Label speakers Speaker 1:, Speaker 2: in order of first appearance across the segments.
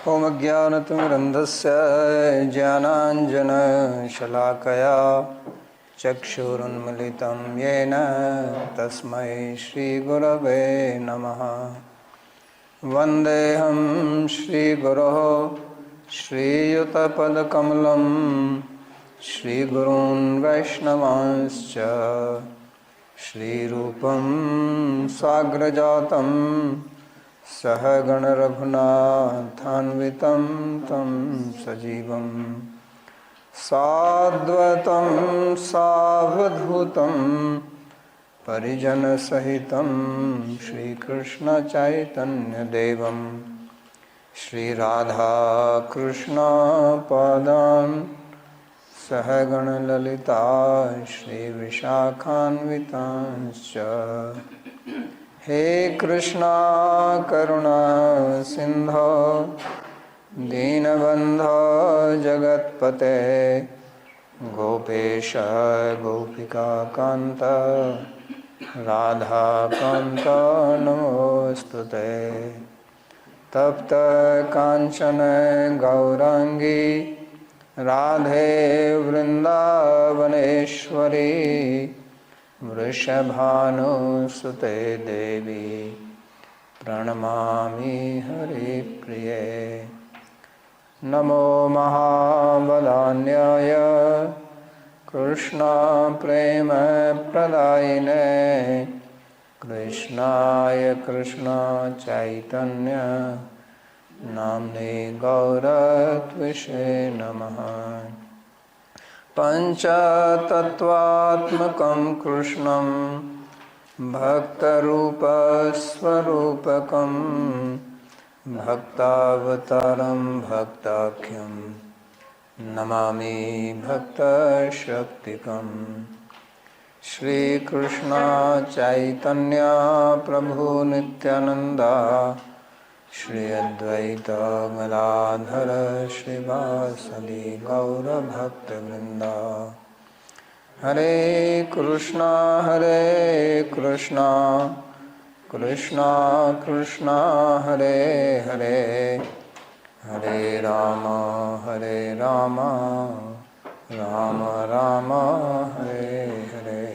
Speaker 1: ओमज्ञानतिमिरन्धस्य ज्ञानाञ्जनशलाकया चक्षुरुन्मिलितं येन तस्मै श्रीगुरवे नमः। वन्देऽहं श्रीगुरोः श्रीयुतपदकमलं श्रीगुरून् वैष्णवांश्च श्रीरूपं साग्रजातं सहगण रघुनाथान्वितं तं सजीवं साद्वैतं सावधूतं परिजनसहितं श्रीकृष्णचैतन्यदेवं श्रीराधाकृष्णपादान् सहगण ललिता श्रीविशाखान्वितांश्च। हे कृष्णा करुणा सिंधो दीनबंधो जगत्पते गोपेश गोपिका कांत राधा कांत नमोस्तुते। तप्त कांचन गौरांगी राधे वृंदावनेश्वरी वृषभानुसुते देवी प्रणमामि हरिप्रिये। नमो महावदान्याय कृष्णा प्रेम प्रदायिने कृष्णाय कृष्णा चैतन्य नाम्ने गौरत्विषे नमः। पंचतत्वात्मकं कृष्णं भक्तरूपस्वरूपकं भक्तावतारं भक्ताख्यं नमामि भक्तशक्तिकम्। श्रीकृष्ण चैतन्य प्रभु नित्यानंदा श्री अद्वैत गदाधर श्रीवासदि गौरभक्तवृंदा। हरे कृष्णा कृष्णा कृष्णा हरे हरे हरे राम राम राम हरे हरे।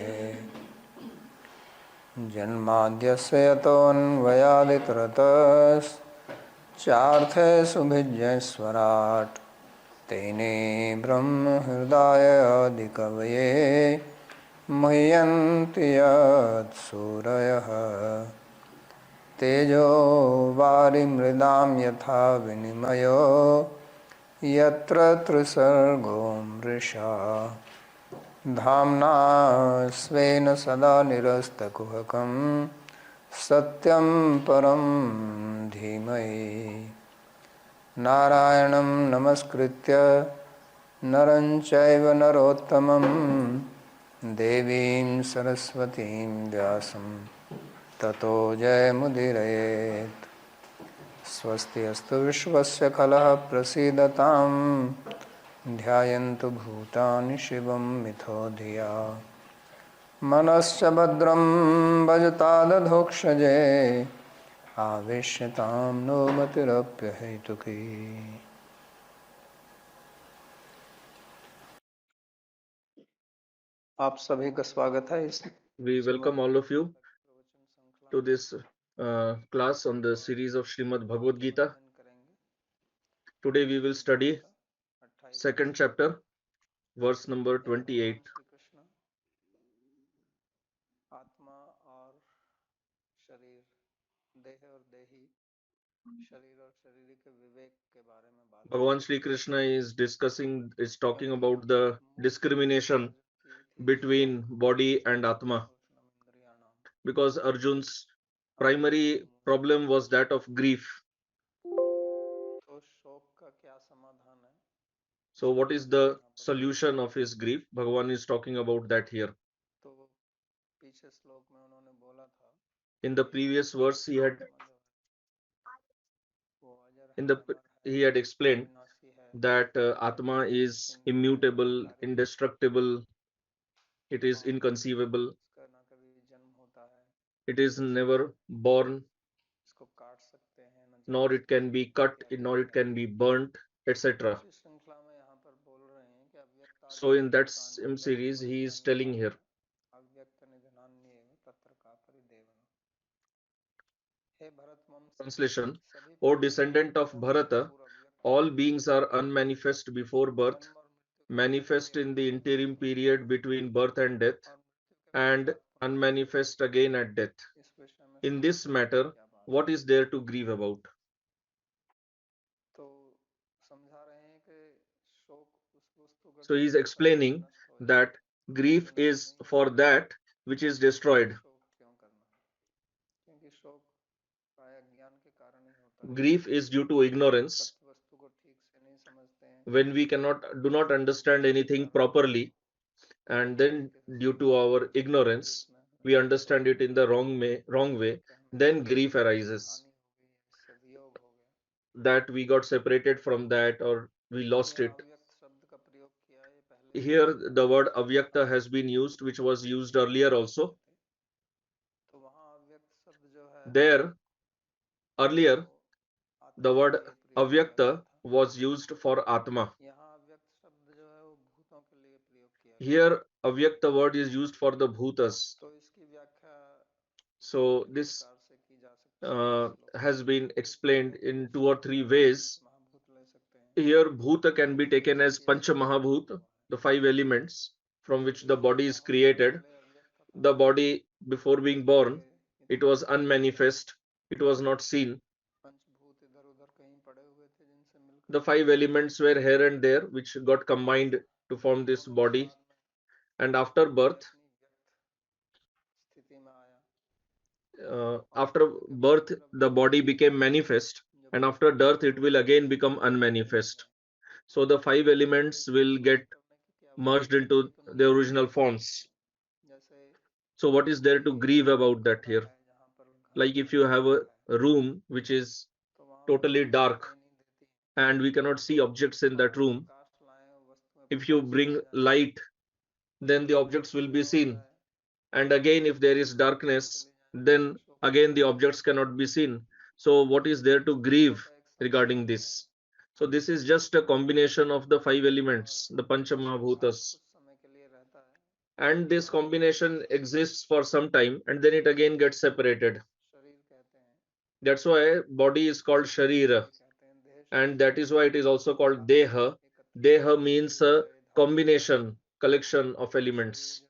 Speaker 1: जन्माद्यस्य यतोऽन्वयादितरतश्चार्थे सुभिज्ञस्वराट् तेने ब्रह्महृदायादिकवये मुह्यन्ति यत्सूरयः। तेजो वारिमृदां यथा विनिमयो यत्र त्रिसर्गो मृषा धाम्ना स्वेन सदा निरस्तकुहकं सत्यं परं धीमहि। नारायणं नमस्कृत्य नरं चैव नरोत्तमं देवीं सरस्वतीं व्यासं ततो जयमुदीरयेत्। स्वस्ति अस्तु विश्वस्य खलः प्रसीदतां ध्यायन्तु भूतानि शिवं मिथो धिया। मनश्च भद्रं भजतादधोक्षजे आवेश्यतां नो मतिरप्यहेतुकी। आप सभी का स्वागत है।
Speaker 2: We welcome all of you to this class on the series of Śrīmad-Bhāgavad Gita. Today we will study second chapter, verse number 28.
Speaker 1: आत्मा और शरीर, देह और देही, शरीर और शरीर के विवेक के बारे में बात।
Speaker 2: Bhagavan Shri Krishna is talking about the discrimination between body and Atma, because Arjun's primary problem was that of grief.
Speaker 1: तो शोक का क्या समाधान है?
Speaker 2: So what is the solution of his grief? Bhagavan is talking about that here.
Speaker 1: तो पीछे श्लोक में उन्होंने बोला था,
Speaker 2: In the previous verse he had explained that Atma is immutable, indestructible, it is inconceivable, it is never born, nor it can be cut, nor it can be burnt, etc. So in that same series, he is telling here. Translation: O descendant of Bharata, all beings are unmanifest before birth, manifest in the interim period between birth and death, and unmanifest again at death. In this matter, what is there to grieve about? So he is explaining that grief is for that which is destroyed. Grief is due to ignorance. When we do not understand anything properly, and then due to our ignorance, we understand it in the wrong way, then grief arises. That we got separated from that, or we lost it. Here the word avyakta has been used, which was used earlier also. There, earlier, the word avyakta was used for atma. Here, avyakta word is used for the bhutas. So this has been explained in 2 or 3 ways. Here, bhuta can be taken as pancha mahabhuta, the 5 elements from which the body is created. The body, before being born, it was unmanifest, it was not seen. The 5 elements were here and there, which got combined to form this body. And after birth, the body became manifest, and after death, it will again become unmanifest. So the 5 elements will get merged into the original forms. So what is there to grieve about that here? Like if you have a room which is totally dark and we cannot see objects in that room, if you bring light, then the objects will be seen. And again, if there is darkness, then again the objects cannot be seen. So what is there to grieve regarding this? So this is just a combination of the 5 elements, the Pancha Mahabhutas. And this combination exists for some time and then it again gets separated. That's why body is called Sharira, and that is why it is also called Deha. Deha means a combination, collection of elements.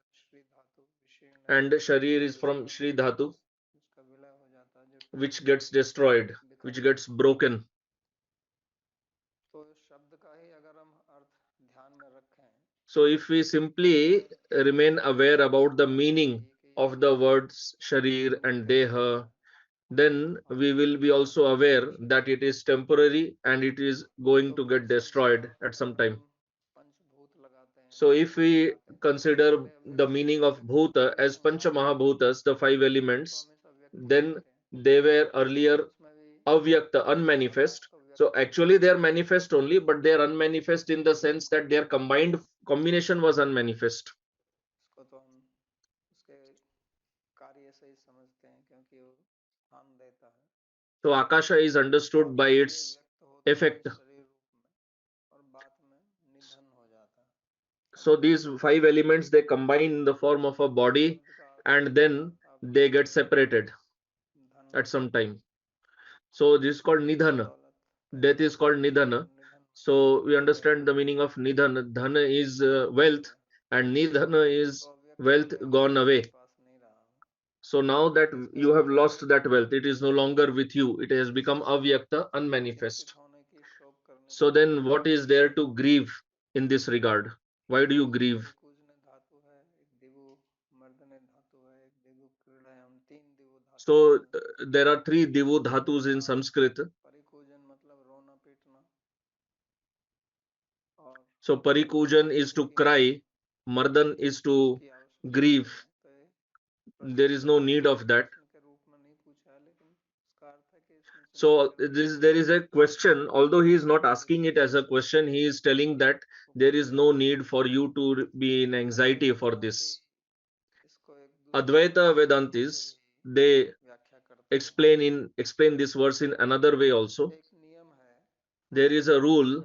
Speaker 2: And Sharir is from Shri Dhatu, which gets destroyed, which gets broken. So if we simply remain aware about the meaning of the words Sharir and Deha, then we will be also aware that it is temporary and it is going to get destroyed at some time. So if we consider the meaning of bhuta as Pancha Mahabhutas, the 5 elements, then they were earlier avyakta, unmanifest. So actually they are manifest only, but they are unmanifest in the sense that their combination was unmanifest. So Akasha is understood by its effect. So these 5 elements, they combine in the form of a body and then they get separated at some time. So this is called nidhana. Death is called nidhana. So we understand the meaning of nidhana. Dhana is wealth and nidhana is wealth gone away. So now that you have lost that wealth, it is no longer with you. It has become avyakta, unmanifest. So then what is there to grieve in this regard? Why do you grieve? So there are 3 divu dhatus in Sanskrit. So parikujan is to cry, mardan is to grieve. There is no need of that. So there is a question, although he is not asking it as a question, he is telling that there is no need for you to be in anxiety for this. Advaita Vedantis, they explain this verse in another way also. There is a rule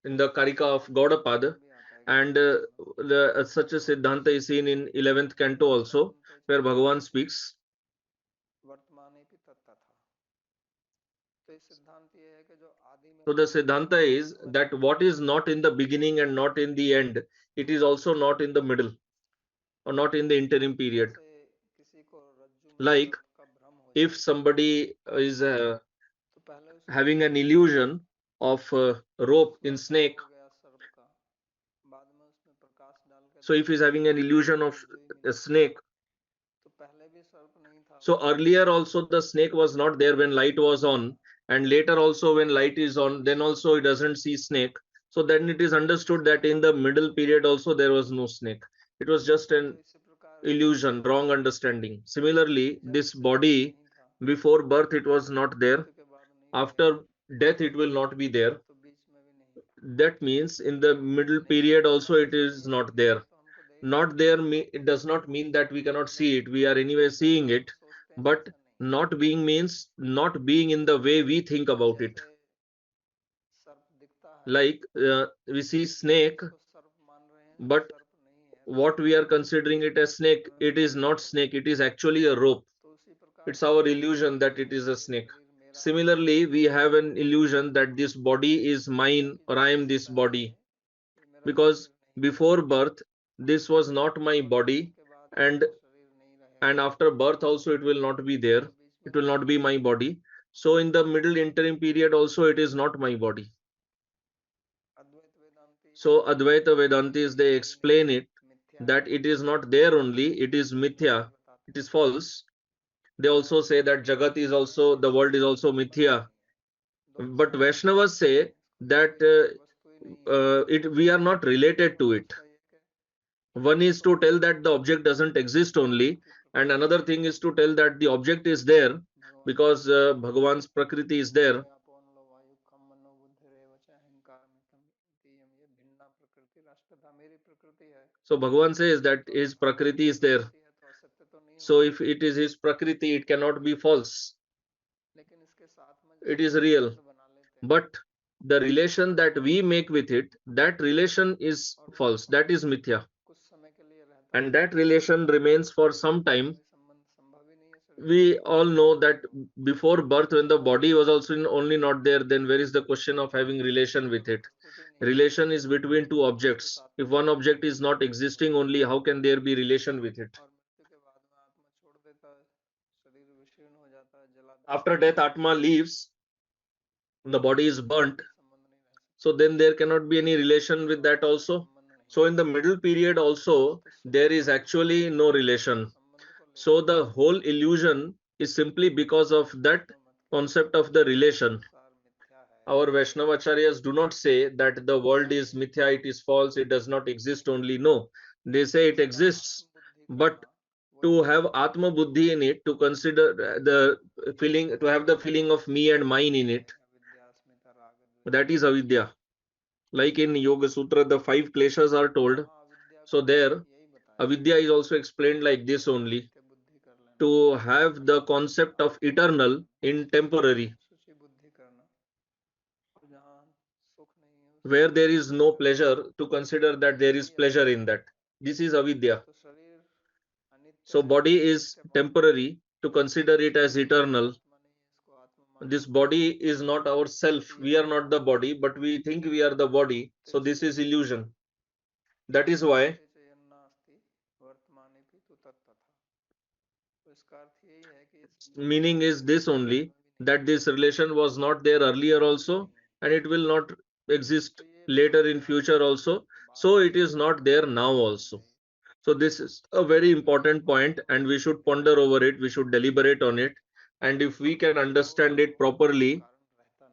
Speaker 2: in the Karika of Gaudapada, and such a Siddhanta is seen in 11th canto also, where Bhagavan speaks. So the Siddhanta is that what is not in the beginning and not in the end, it is also not in the middle or not in the interim period. Like if somebody is having an illusion of rope in snake, so if he's having an illusion of a snake, so earlier also the snake was not there when light was on, and later also when light is on, then also he doesn't see snake. So then it is understood that in the middle period also there was no snake. It was just an illusion, wrong understanding. Similarly, this body, before birth it was not there, after death it will not be there. That means in the middle period also it is not there. Not there, it does not mean that we cannot see it. We are anyway seeing it, but not being means not being in the way we think about it. Like we see snake, but what we are considering it as snake, it is not snake, it is actually a rope. It's our illusion that it is a snake. Similarly, we have an illusion that this body is mine or I am this body, because before birth this was not my body, and after birth also it will not be there, it will not be my body. So in the middle interim period also it is not my body. So Advaita Vedantis, they explain it that it is not there only, it is mithya, it is false. They also say that Jagat is also, the world is also mithya. But Vaishnavas say that we are not related to it. One is to tell that the object doesn't exist only, and another thing is to tell that the object is there because Bhagavan's Prakriti is there. So Bhagavan says that his Prakriti is there. So if it is his Prakriti, it cannot be false. It is real. But the relation that we make with it, that relation is false. That is mithya. And that relation remains for some time. We all know that before birth, when the body was also only not there, then where is the question of having relation with it? Relation is between two objects. If one object is not existing only, how can there be relation with it? After death, Atma leaves, the body is burnt, so then there cannot be any relation with that also. So in the middle period also, there is actually no relation. So the whole illusion is simply because of that concept of the relation. Our Vaishnavacharyas do not say that the world is mithya, it is false, it does not exist only. No, they say it exists, but to have Atma Buddhi in it, to consider the feeling, to have the feeling of me and mine in it, that is avidya. Like in Yoga Sutra, the 5 kleshas are told. So there, avidya is also explained like this only, to have the concept of eternal in temporary, where there is no pleasure, to consider that there is pleasure in that. This is avidya. So body is temporary, to consider it as eternal. This body is not our self, we are not the body, but we think we are the body. So this is illusion. That is why meaning is this only, that this relation was not there earlier also, and it will not exist later in future also, so it is not there now also. So this is a very important point, and we should ponder over it, we should deliberate on it, and if we can understand it properly,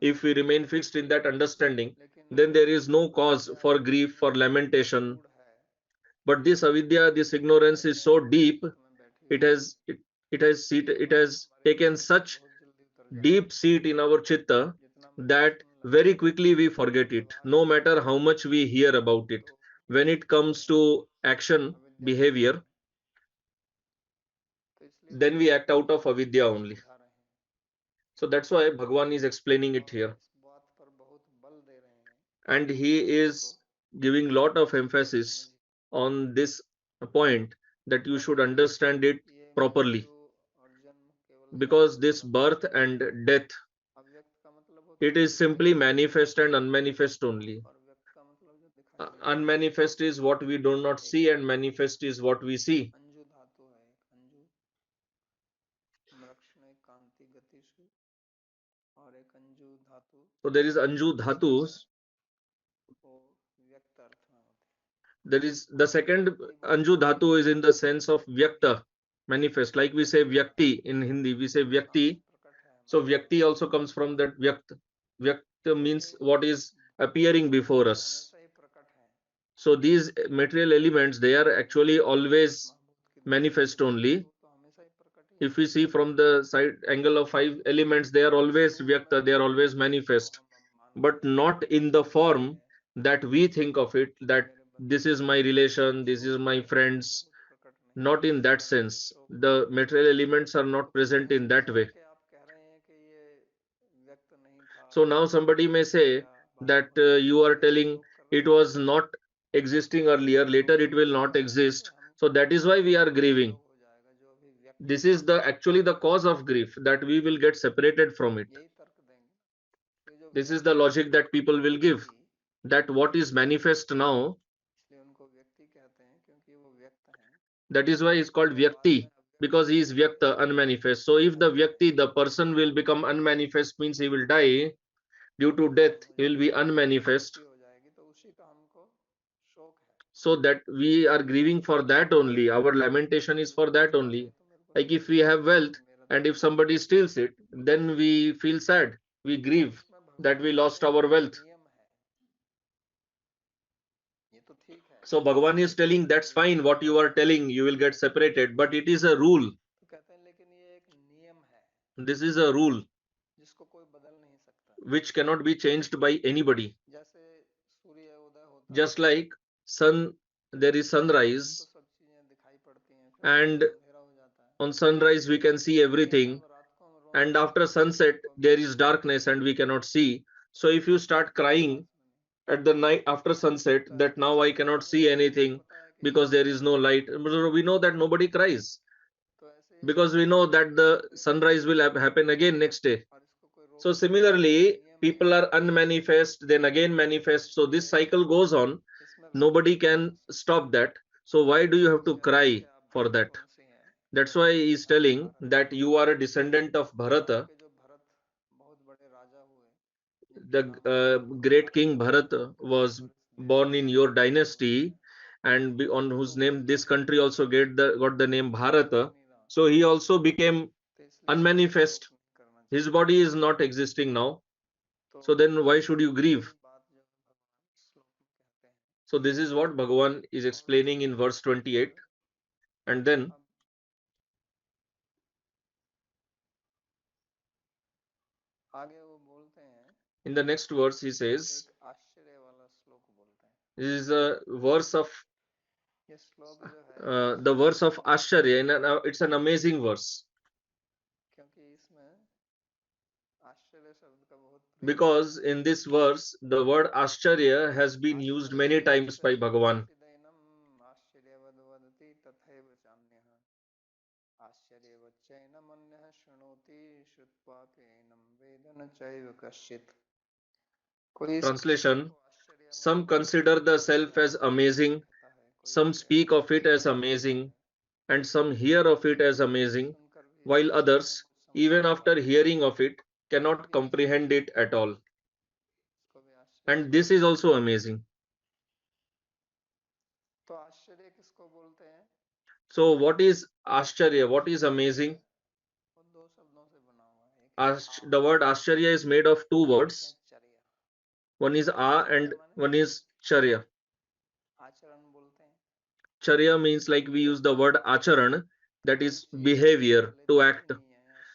Speaker 2: if we remain fixed in that understanding, then there is no cause for grief, for lamentation. But this avidya, this ignorance is so deep, it has it has taken such deep seat in our chitta that very quickly we forget it, no matter how much we hear about it. When it comes to action behavior, then we act out of avidya only. So that's why Bhagwan is explaining it here. And he is giving lot of emphasis on this point that you should understand it properly. Because this birth and death, it is simply manifest and unmanifest only. Unmanifest is what we do not see and manifest is what we see. So there is Anju Dhatus. There is the second Anju Dhatu is in the sense of Vyakta, manifest. Like we say Vyakti in Hindi, we say Vyakti. So Vyakti also comes from that Vyakt. Vyakta means what is appearing before us. So these material elements, they are actually always manifest only. If we see from the side angle of 5 elements, they are always Vyakta, they are always manifest, but not in the form that we think of it, that this is my relation, this is my friends. Not in that sense. The material elements are not present in that way. So now somebody may say that you are telling it was not existing earlier, later it will not exist. So that is why we are grieving. This is the actually the cause of grief, that we will get separated from it. This is the logic that people will give, that what is manifest now, that is why it's called Vyakti, because he is Vyakta, unmanifest. So if the Vyakti, the person will become unmanifest, means he will die. Due to death, he will be unmanifest. So that we are grieving for that only. Our lamentation is for that only. Like if we have wealth and if somebody steals it, then we feel sad. We grieve that we lost our wealth. So Bhagavan is telling that's fine what you are telling, you will get separated, but it is a rule. This is a rule which cannot be changed by anybody. Just like sun, there is sunrise, and on sunrise we can see everything, and after sunset there is darkness and we cannot see. So if you start crying at the night after sunset that now I cannot see anything because there is no light, we know that nobody cries, because we know that the sunrise will happen again next day. So similarly, people are unmanifest, then again manifest. So this cycle goes on. Nobody can stop that. So why do you have to cry for that? That's why he's telling that you are a descendant of Bharata. The great king Bharata was born in your dynasty, and on whose name this country also got the name Bharata. So he also became unmanifest. His body is not existing now. So then why should you grieve? So this is what Bhagavan is explaining in verse 28. And then in the next verse he says, this is a verse of the verse of Ashcharya, and it's an amazing verse. Because in this verse, the word Ashcharya has been used many times by Bhagavan. Translation: some consider the self as amazing, some speak of it as amazing, and some hear of it as amazing, while others, even after hearing of it, cannot comprehend it at all. And this is also amazing. So what is Ashcharya? What is amazing? The word Ashcharya is made of two words. One is A and one is Charya. Charya means, like we use the word Acharan, that is behavior, to act.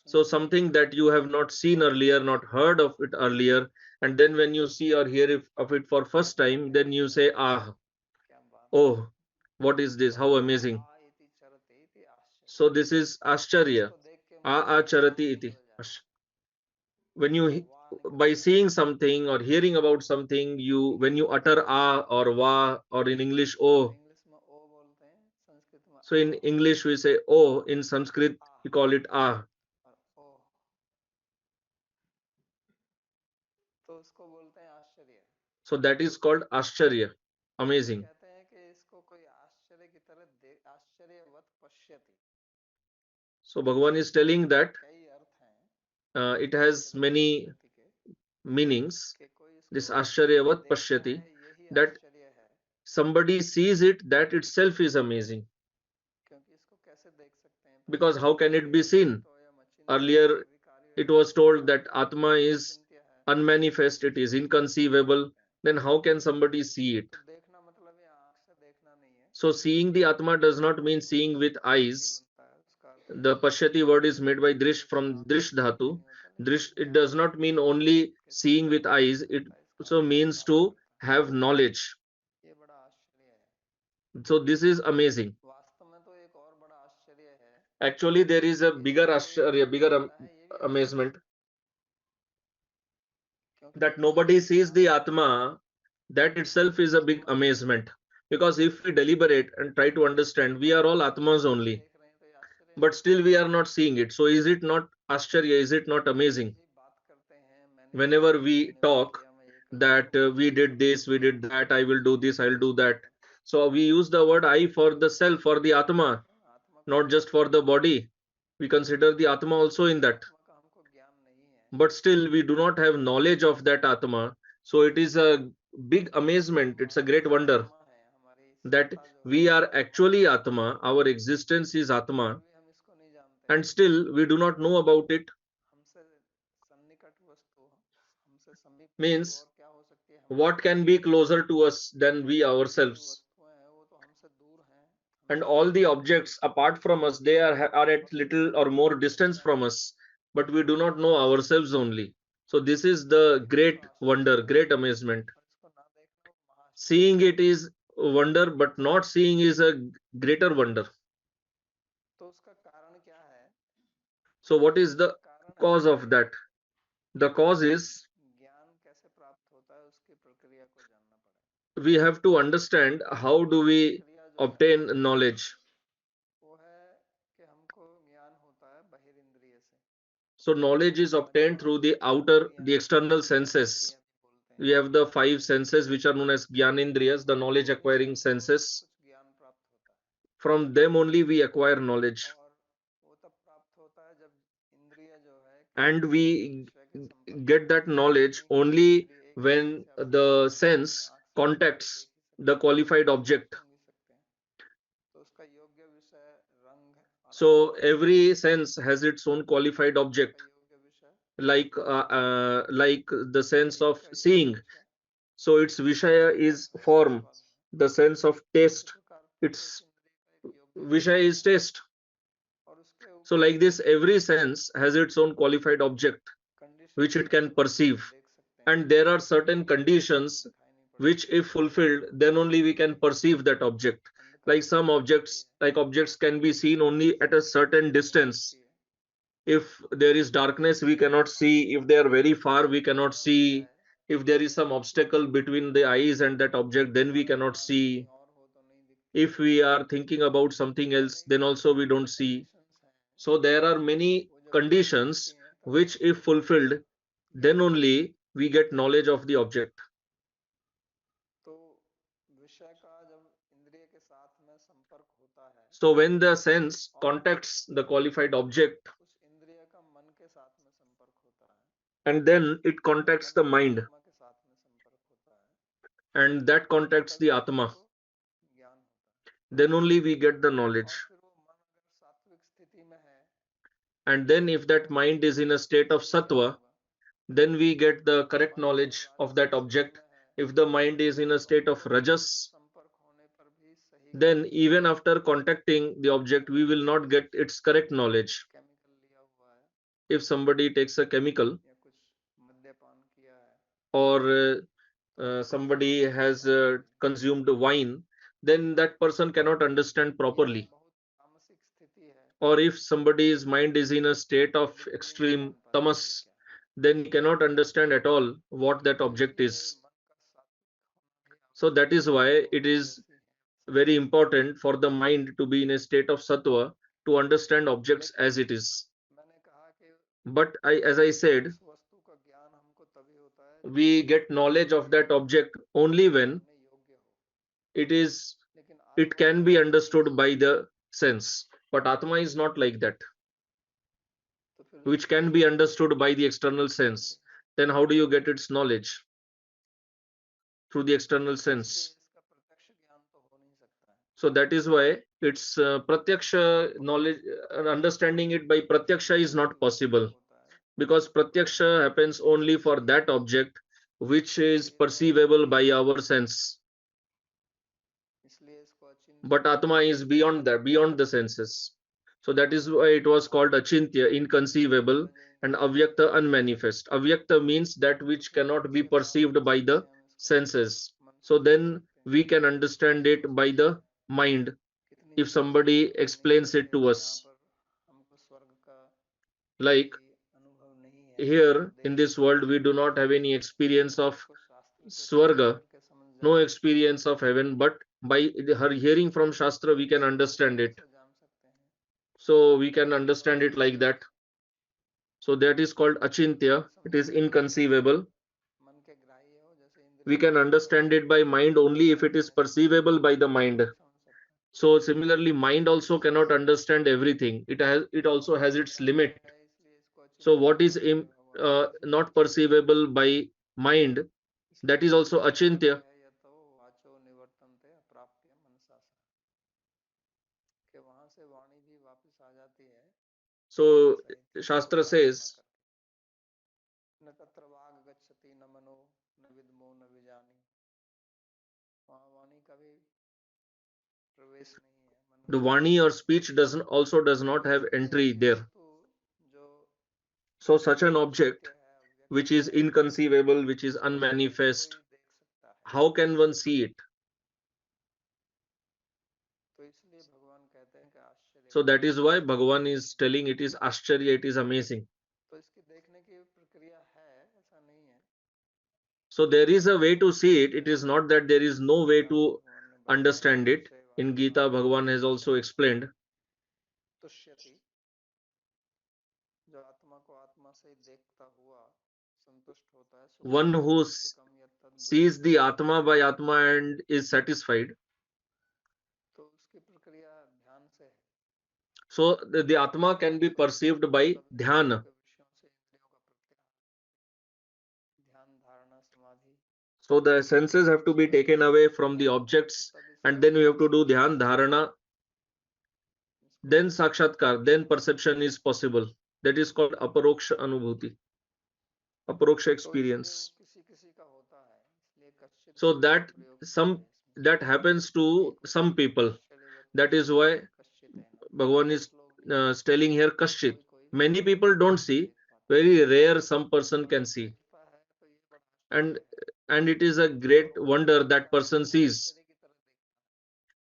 Speaker 2: So something that you have not seen earlier, not heard of it earlier, and then when you see or hear of it for first time, then you say, ah, oh, what is this? How amazing. So this is Ascharya. Acharati iti. When you by seeing something or hearing about something, when you utter or va or in English o. So in English we say o, in Sanskrit we call it a. So that is called Ascharya, amazing. So Bhagavan is telling that it has many meanings, this Ascharyavat Pashyati, that somebody sees it, that itself is amazing. Because how can it be seen? Earlier it was told that Atma is unmanifest, it is inconceivable. Then how can somebody see it? So seeing the Atma does not mean seeing with eyes. The Pashyati word is made by Drish from Drish Dhatu. Drish, it does not mean only seeing with eyes, it also means to have knowledge. So this is amazing. Actually, there is a bigger Ashcharya, bigger amazement, that nobody sees the Atma. That itself is a big amazement. Because if we deliberate and try to understand, we are all Atmas only. But still we are not seeing it. So is it not Ascharya? Is it not amazing? Whenever we talk that we did this, we did that, I will do this, I'll do that. So we use the word I for the self, for the Atma, not just for the body. We consider the Atma also in that. But still we do not have knowledge of that Atma. So it is a big amazement, it's a great wonder that we are actually Atma, our existence is Atma, and still we do not know about it. Means, what can be closer to us than we ourselves? And all the objects apart from us, they are at little or more distance from us, but we do not know ourselves only. So this is the great wonder, great amazement. Seeing it is wonder, but not seeing is a greater wonder. So what is the cause of that? The cause is we have to understand how do we obtain knowledge. So knowledge is obtained through the external senses. We have the five senses which are known as Gyanendriyas, the knowledge acquiring senses. From them only we acquire knowledge. And we get that knowledge only when the sense contacts the qualified object. So every sense has its own qualified object, like the sense of seeing. So its Vishaya is form, the sense of taste, its Vishaya is taste. So like this, every sense has its own qualified object which it can perceive. And there are certain conditions which if fulfilled, then only we can perceive that object. Like some objects, like objects can be seen only at a certain distance. If there is darkness, we cannot see. If they are very far, we cannot see. If there is some obstacle between the eyes and that object, then we cannot see. If we are thinking about something else, then also we don't see. So there are many conditions which if fulfilled, then only we get knowledge of the object. So when the sense contacts the qualified object, and then it contacts the mind, and that contacts the Atma, then only we get the knowledge. And then if that mind is in a state of sattva, then we get the correct knowledge of that object. If the mind is in a state of rajas, then even after contacting the object, we will not get its correct knowledge. If somebody takes a chemical, or somebody has consumed wine, then that person cannot understand properly. or if somebody's mind is in a state of extreme tamas, then he cannot understand at all what that object is. So that is why it is very important for the mind to be in a state of sattva to understand objects as it is. But as I said, we get knowledge of that object only when it can be understood by the sense. But Atma is not like that, which can be understood by the external sense. Then how do you get its knowledge? Through the external sense. So that is why it's pratyaksha knowledge, understanding it by pratyaksha is not possible, because pratyaksha happens only for that object which is perceivable by our sense. But Atma is beyond that, beyond the senses. So that is why it was called achintya, inconceivable, and avyakta, unmanifest. Avyakta means that which cannot be perceived by the senses. So then we can understand it by the mind if somebody explains it to us. Like here in this world, we do not have any experience of Swarga, no experience of heaven, but by her hearing from Shastra, we can understand it. So we can understand it like that. So that is called achintya. It is inconceivable. We can understand it by mind only if it is perceivable by the mind. So similarly, mind also cannot understand everything. It also has its limit. So what is not perceivable by mind, that is also achintya. So Shastra says, the Vani or speech does not have entry there. So such an object which is inconceivable, which is unmanifest, how can one see it? So that is why Bhagavan is telling it is Ascharya, it is amazing. So there is a way to see it. It is not that there is no way to understand it. In Gita, Bhagavan has also explained. One who sees the Atma by Atma and is satisfied. So the Atma can be perceived by dhyana. So the senses have to be taken away from the objects, and then we have to do dhyan, dharana, then sakshatkar, then perception is possible. That is called aparoksha anubhuti, aparoksha experience. So that happens to some people. That is why Bhagavan is telling here kaschit. Many people don't see. Very rare some person can see. And it is a great wonder that person sees.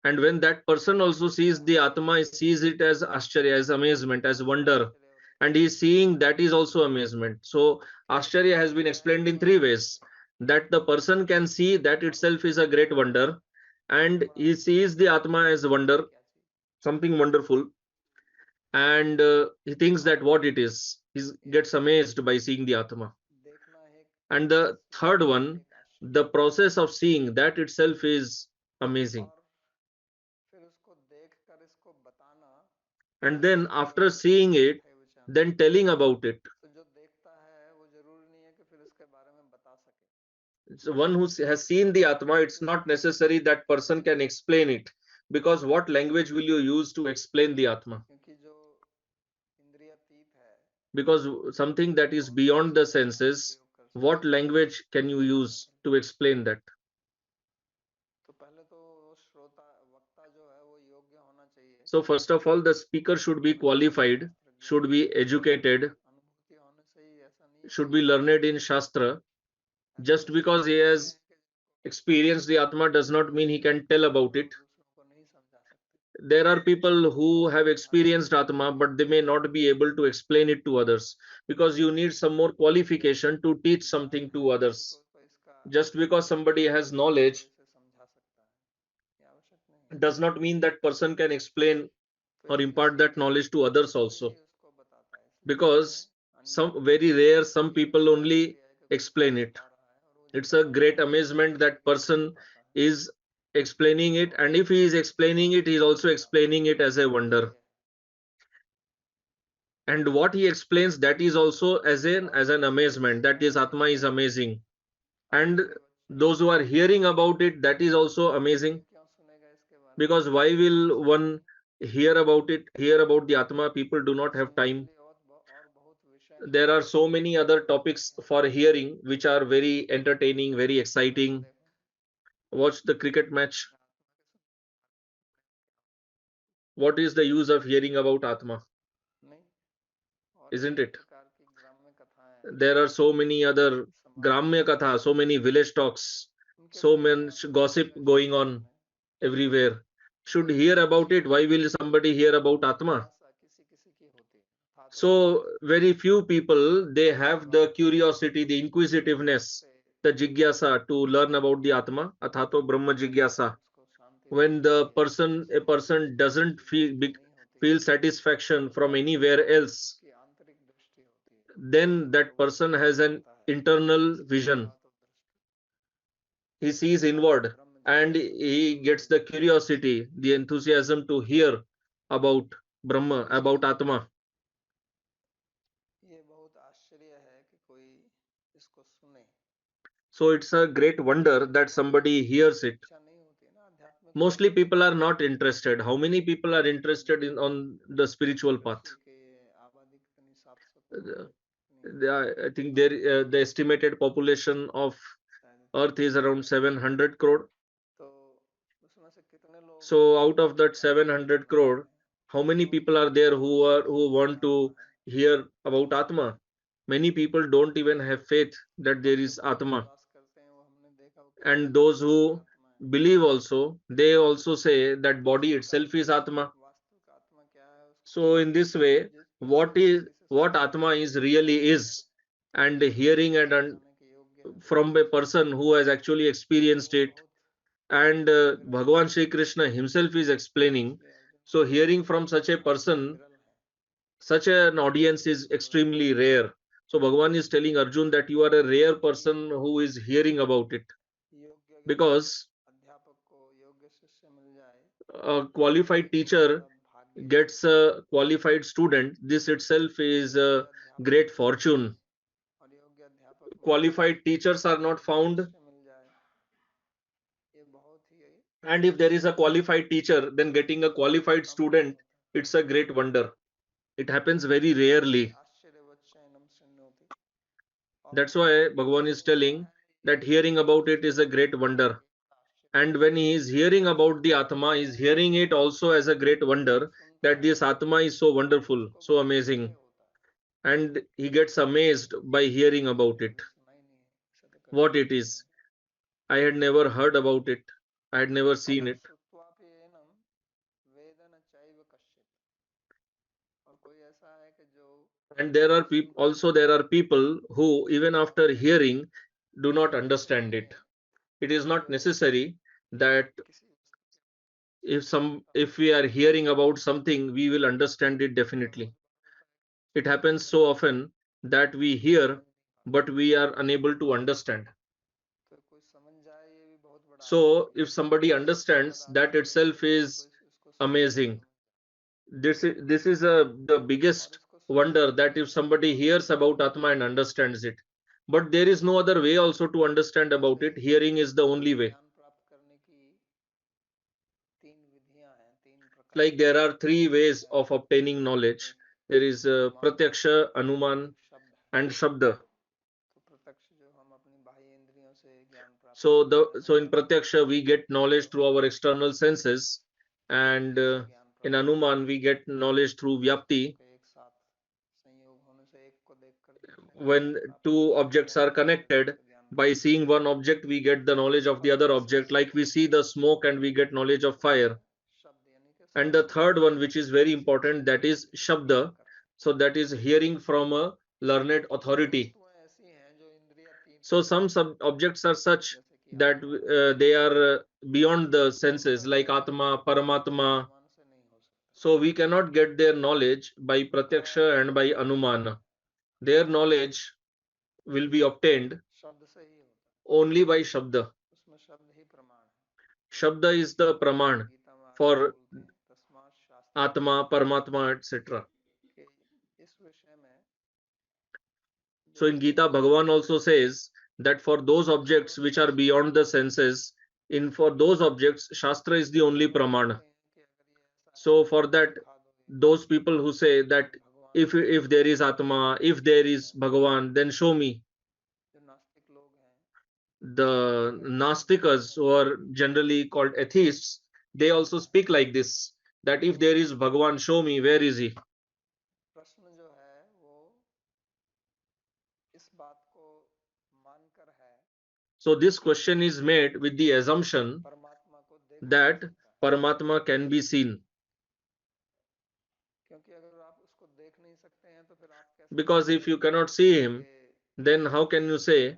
Speaker 2: And when that person also sees the Atma, he sees it as Ascharya, as amazement, as wonder. And he is seeing that is also amazement. So Ascharya has been explained in three ways. That the person can see that itself is a great wonder. And he sees the Atma as wonder, something wonderful. And he thinks that what it is. He gets amazed by seeing the Atma. And the third one, the process of seeing that itself is amazing. And then after seeing it, then telling about it. So one who has seen the Atma, it's not necessary that person can explain it, because what language will you use to explain the Atma? Because something that is beyond the senses, what language can you use to explain that? So first of all, the speaker should be qualified, should be educated, should be learned in Shastra. Just because he has experienced the Atma does not mean he can tell about it. there are people who have experienced Atma, but they may not be able to explain it to others, because you need some more qualification to teach something to others. Just because somebody has knowledge does not mean that person can explain or impart that knowledge to others also, because some very rare, some people only explain it. It's a great amazement that person is explaining it, and if he is explaining it, he is also explaining it as a wonder, and what he explains, that is also as an amazement, that is Atma is amazing, and those who are hearing about it, that is also amazing, because why will one hear about the Atma? People do not have time. There are so many other topics for hearing which are very entertaining, very exciting. Watch the cricket match. What is the use of hearing about Atma? Isn't it? There are so many other Gramya Katha, so many village talks, so much gossip going on everywhere. Should hear about it. Why will somebody hear about Atma? So very few people, they have the curiosity, the inquisitiveness, the jigyasa to learn about the Atma, Athato Brahma Jigyasa. When a person doesn't feel satisfaction from anywhere else, then that person has an internal vision. He sees inward, and he gets the curiosity, the enthusiasm to hear about Brahma, about Atma. So it's a great wonder that somebody hears it. Mostly people are not interested. How many people are interested in on the spiritual path? I think the estimated population of Earth is around 700 crore. So out of that 700 crore, how many people are there who want to hear about Atma? Many people don't even have faith that there is Atma. And those who believe also, they also say that body itself is Atma. So in this way, what Atma is really is, and hearing and from a person who has actually experienced it, and Bhagavan Shri Krishna himself is explaining. So hearing from such a person, such an audience is extremely rare. So Bhagavan is telling Arjun that you are a rare person who is hearing about it, because a qualified teacher gets a qualified student. This itself is a great fortune. Qualified teachers are not found, and if there is a qualified teacher, then getting a qualified student, it's a great wonder. It happens very rarely. That's why Bhagavan is telling that hearing about it is a great wonder. And when he is hearing about the Atma, he is hearing it also as a great wonder, that this Atma is so wonderful, so amazing. And he gets amazed by hearing about it. What it is. I had never heard about it. I had never seen it. And there are people who, even after hearing, do not understand it. It is not necessary that if we are hearing about something, we will understand it definitely. It happens so often that we hear, but we are unable to understand. So if somebody understands, that itself is amazing. This is the biggest wonder, that if somebody hears about Atma and understands it. But there is no other way also to understand about it. Hearing is the only way. Like there are three ways of obtaining knowledge. There is Pratyaksha, Anuman, and Shabda. So in Pratyaksha we get knowledge through our external senses, and in Anuman we get knowledge through Vyapti. When two objects are connected, by seeing one object we get the knowledge of the other object, like we see the smoke and we get knowledge of fire. And the third one, which is very important, that is Shabda. So that is hearing from a learned authority. So some objects are such that they are beyond the senses, like Atma, Paramatma. So we cannot get their knowledge by Pratyaksha and by Anumana. Their knowledge will be obtained only by Shabda. Shabda is the Praman for Atma, Paramatma, etc. So in Gita, Bhagavan also says that for those objects which are beyond the senses, for those objects, Shastra is the only Pramana. So for that, those people who say that if there is Atma, if there is Bhagavan, then show me. The Nastikas, who are generally called atheists, they also speak like this, that if there is Bhagavan, show me, where is he? So this question is made with the assumption that Paramatma can be seen. Because if you cannot see him, then how can you say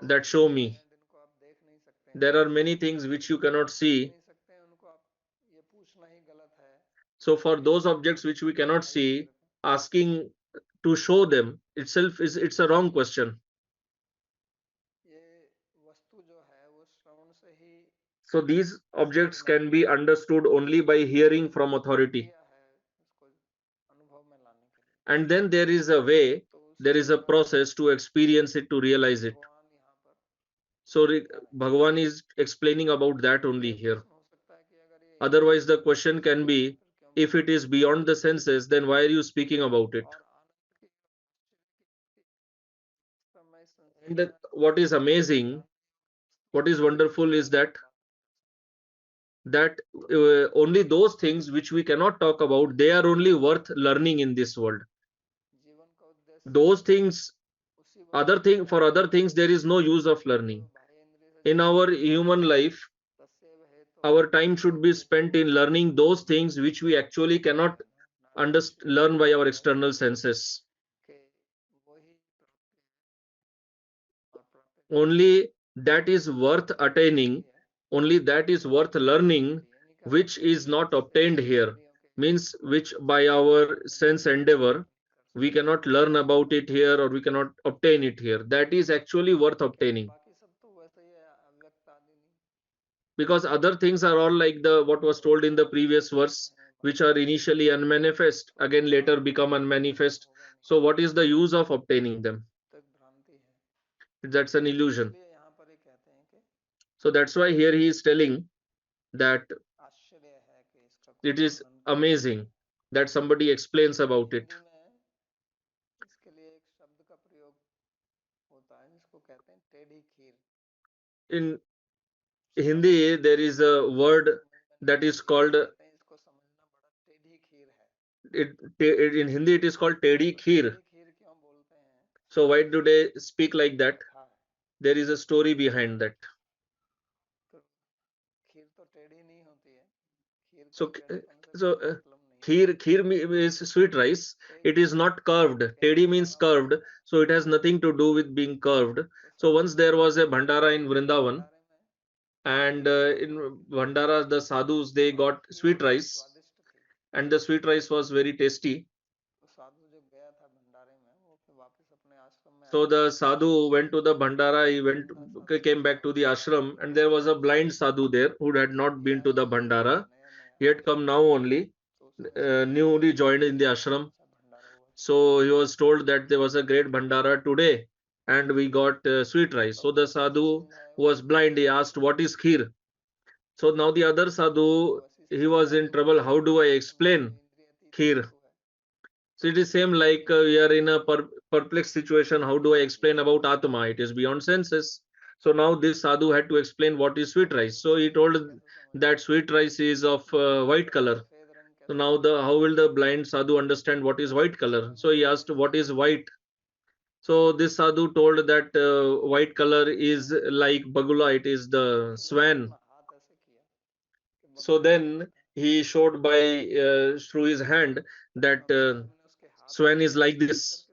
Speaker 2: that show me? There are many things which you cannot see. So for those objects which we cannot see, asking to show them itself it's a wrong question. So these objects can be understood only by hearing from authority. And then there is a way, there is a process to experience it, to realize it. So Bhagavan is explaining about that only here. Otherwise the question can be, if it is beyond the senses, then why are you speaking about it? And what is amazing, what is wonderful is that only those things which we cannot talk about, they are only worth learning in this world. Those things, for other things, there is no use of learning. In our human life, our time should be spent in learning those things which we actually cannot learn by our external senses. Only that is worth attaining, only that is worth learning, which is not obtained here, means which by our sense endeavor we cannot learn about it here, or we cannot obtain it here. That is actually worth obtaining. Because other things are all like what was told in the previous verse, which are initially unmanifest, again later become unmanifest. So what is the use of obtaining them? That's an illusion. So that's why here he is telling that it is amazing that somebody explains about it. In Hindi, there is a word that is called, in Hindi it is called Tedi Kheer. So why do they speak like that? There is a story behind that. So kheer is sweet rice. It is not curved. Tedi means curved, so it has nothing to do with being curved. So once there was a bhandara in Vrindavan, and in bhandara the sadhus, they got sweet rice, and the sweet rice was very tasty. So the sadhu went to the bhandara, came back to the ashram, and there was a blind sadhu there who had not been to the bhandara. He had come now only, newly joined in the ashram. So he was told that there was a great bhandara today, and we got sweet rice. So the sadhu was blind. He asked, "What is kheer?" So now the other sadhu, he was in trouble. How do I explain kheer? So it is same like we are in a perplexed situation. How do I explain about Atma? It is beyond senses. So now this sadhu had to explain what is sweet rice. So he told that sweet rice is of white color. So now how will the blind sadhu understand what is white color? So he asked, what is white? So this sadhu told that white color is like Bagula, it is the swan. So then he showed by through his hand that swan is like this,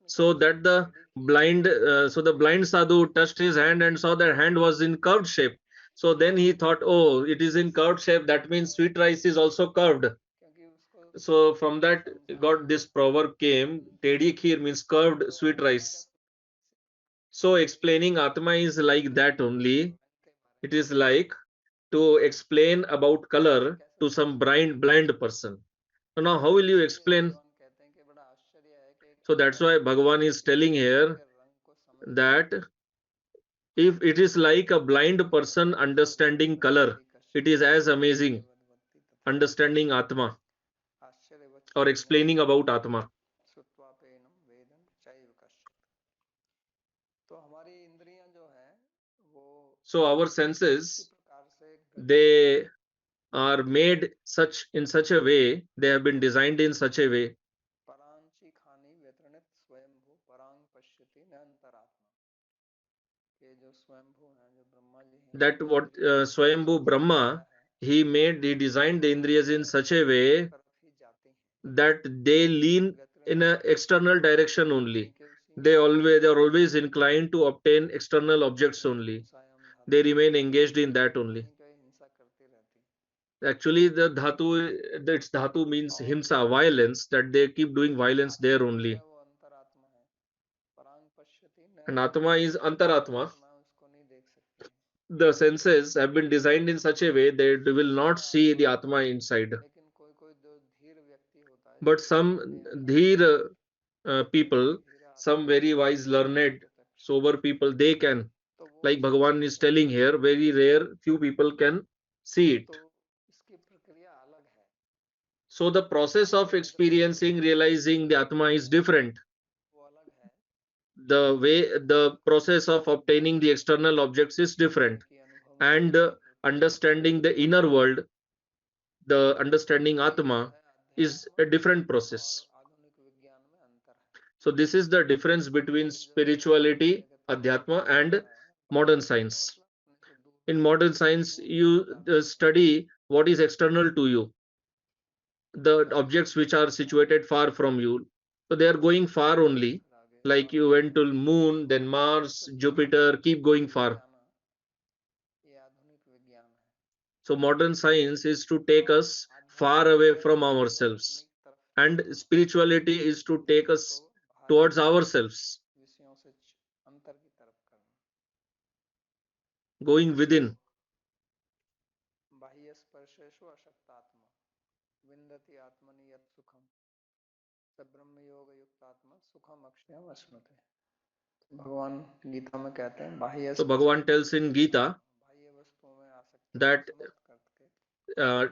Speaker 2: so that the blind sadhu touched his hand and saw that hand was in curved shape. So then he thought, oh, it is in curved shape, that means sweet rice is also curved. So from that got this proverb came, tedi kheer means curved sweet rice. So explaining Atma is like that only. It is like to explain about color to some blind person. So now how will you explain? So that's why Bhagavan is telling here that if it is like a blind person understanding color, it is as amazing understanding Atma or explaining about Atma. So our senses, they are made such in such a way, they have been designed in such a way that what Swayambhu Brahma, he designed the Indriyas in such a way that they lean in an external direction only. They are always inclined to obtain external objects only. They remain engaged in that only. Actually, the dhatu, its dhatu means himsa, violence, that they keep doing violence there only. And Atma is Antaratma. The senses have been designed in such a way that they will not see the Atma inside. But some dheer people, some very wise, learned, sober people, they can. Like Bhagavan is telling here, very rare, few people can see it. So the process of experiencing, realizing the Atma is different. The process of obtaining the external objects is different. And understanding the inner world, the understanding Atma, is a different process. So this is the difference between spirituality, Adhyatma, and modern science. In modern science, you study what is external to you, the objects which are situated far from you. So they are going far only. Like you went to moon, then Mars, Jupiter, keep going far. So modern science is to take us far away from ourselves, and spirituality is to take us towards ourselves, going within. So Bhagavan tells in Gita that uh,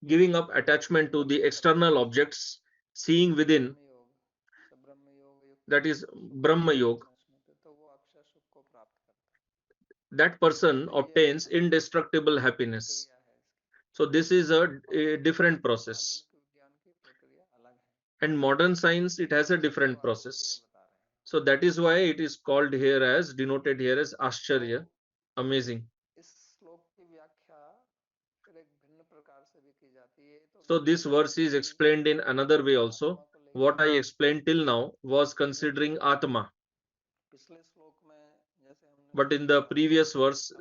Speaker 2: giving up attachment to the external objects, seeing within, that is Brahma Yoga, that person obtains indestructible happiness. So this is a different process. And modern science, it has a different process. So that is why it is called here as, denoted here as Ascharya, amazing. So this verse is explained in another way also. What I explained till now was considering Atma. But in the previous verse,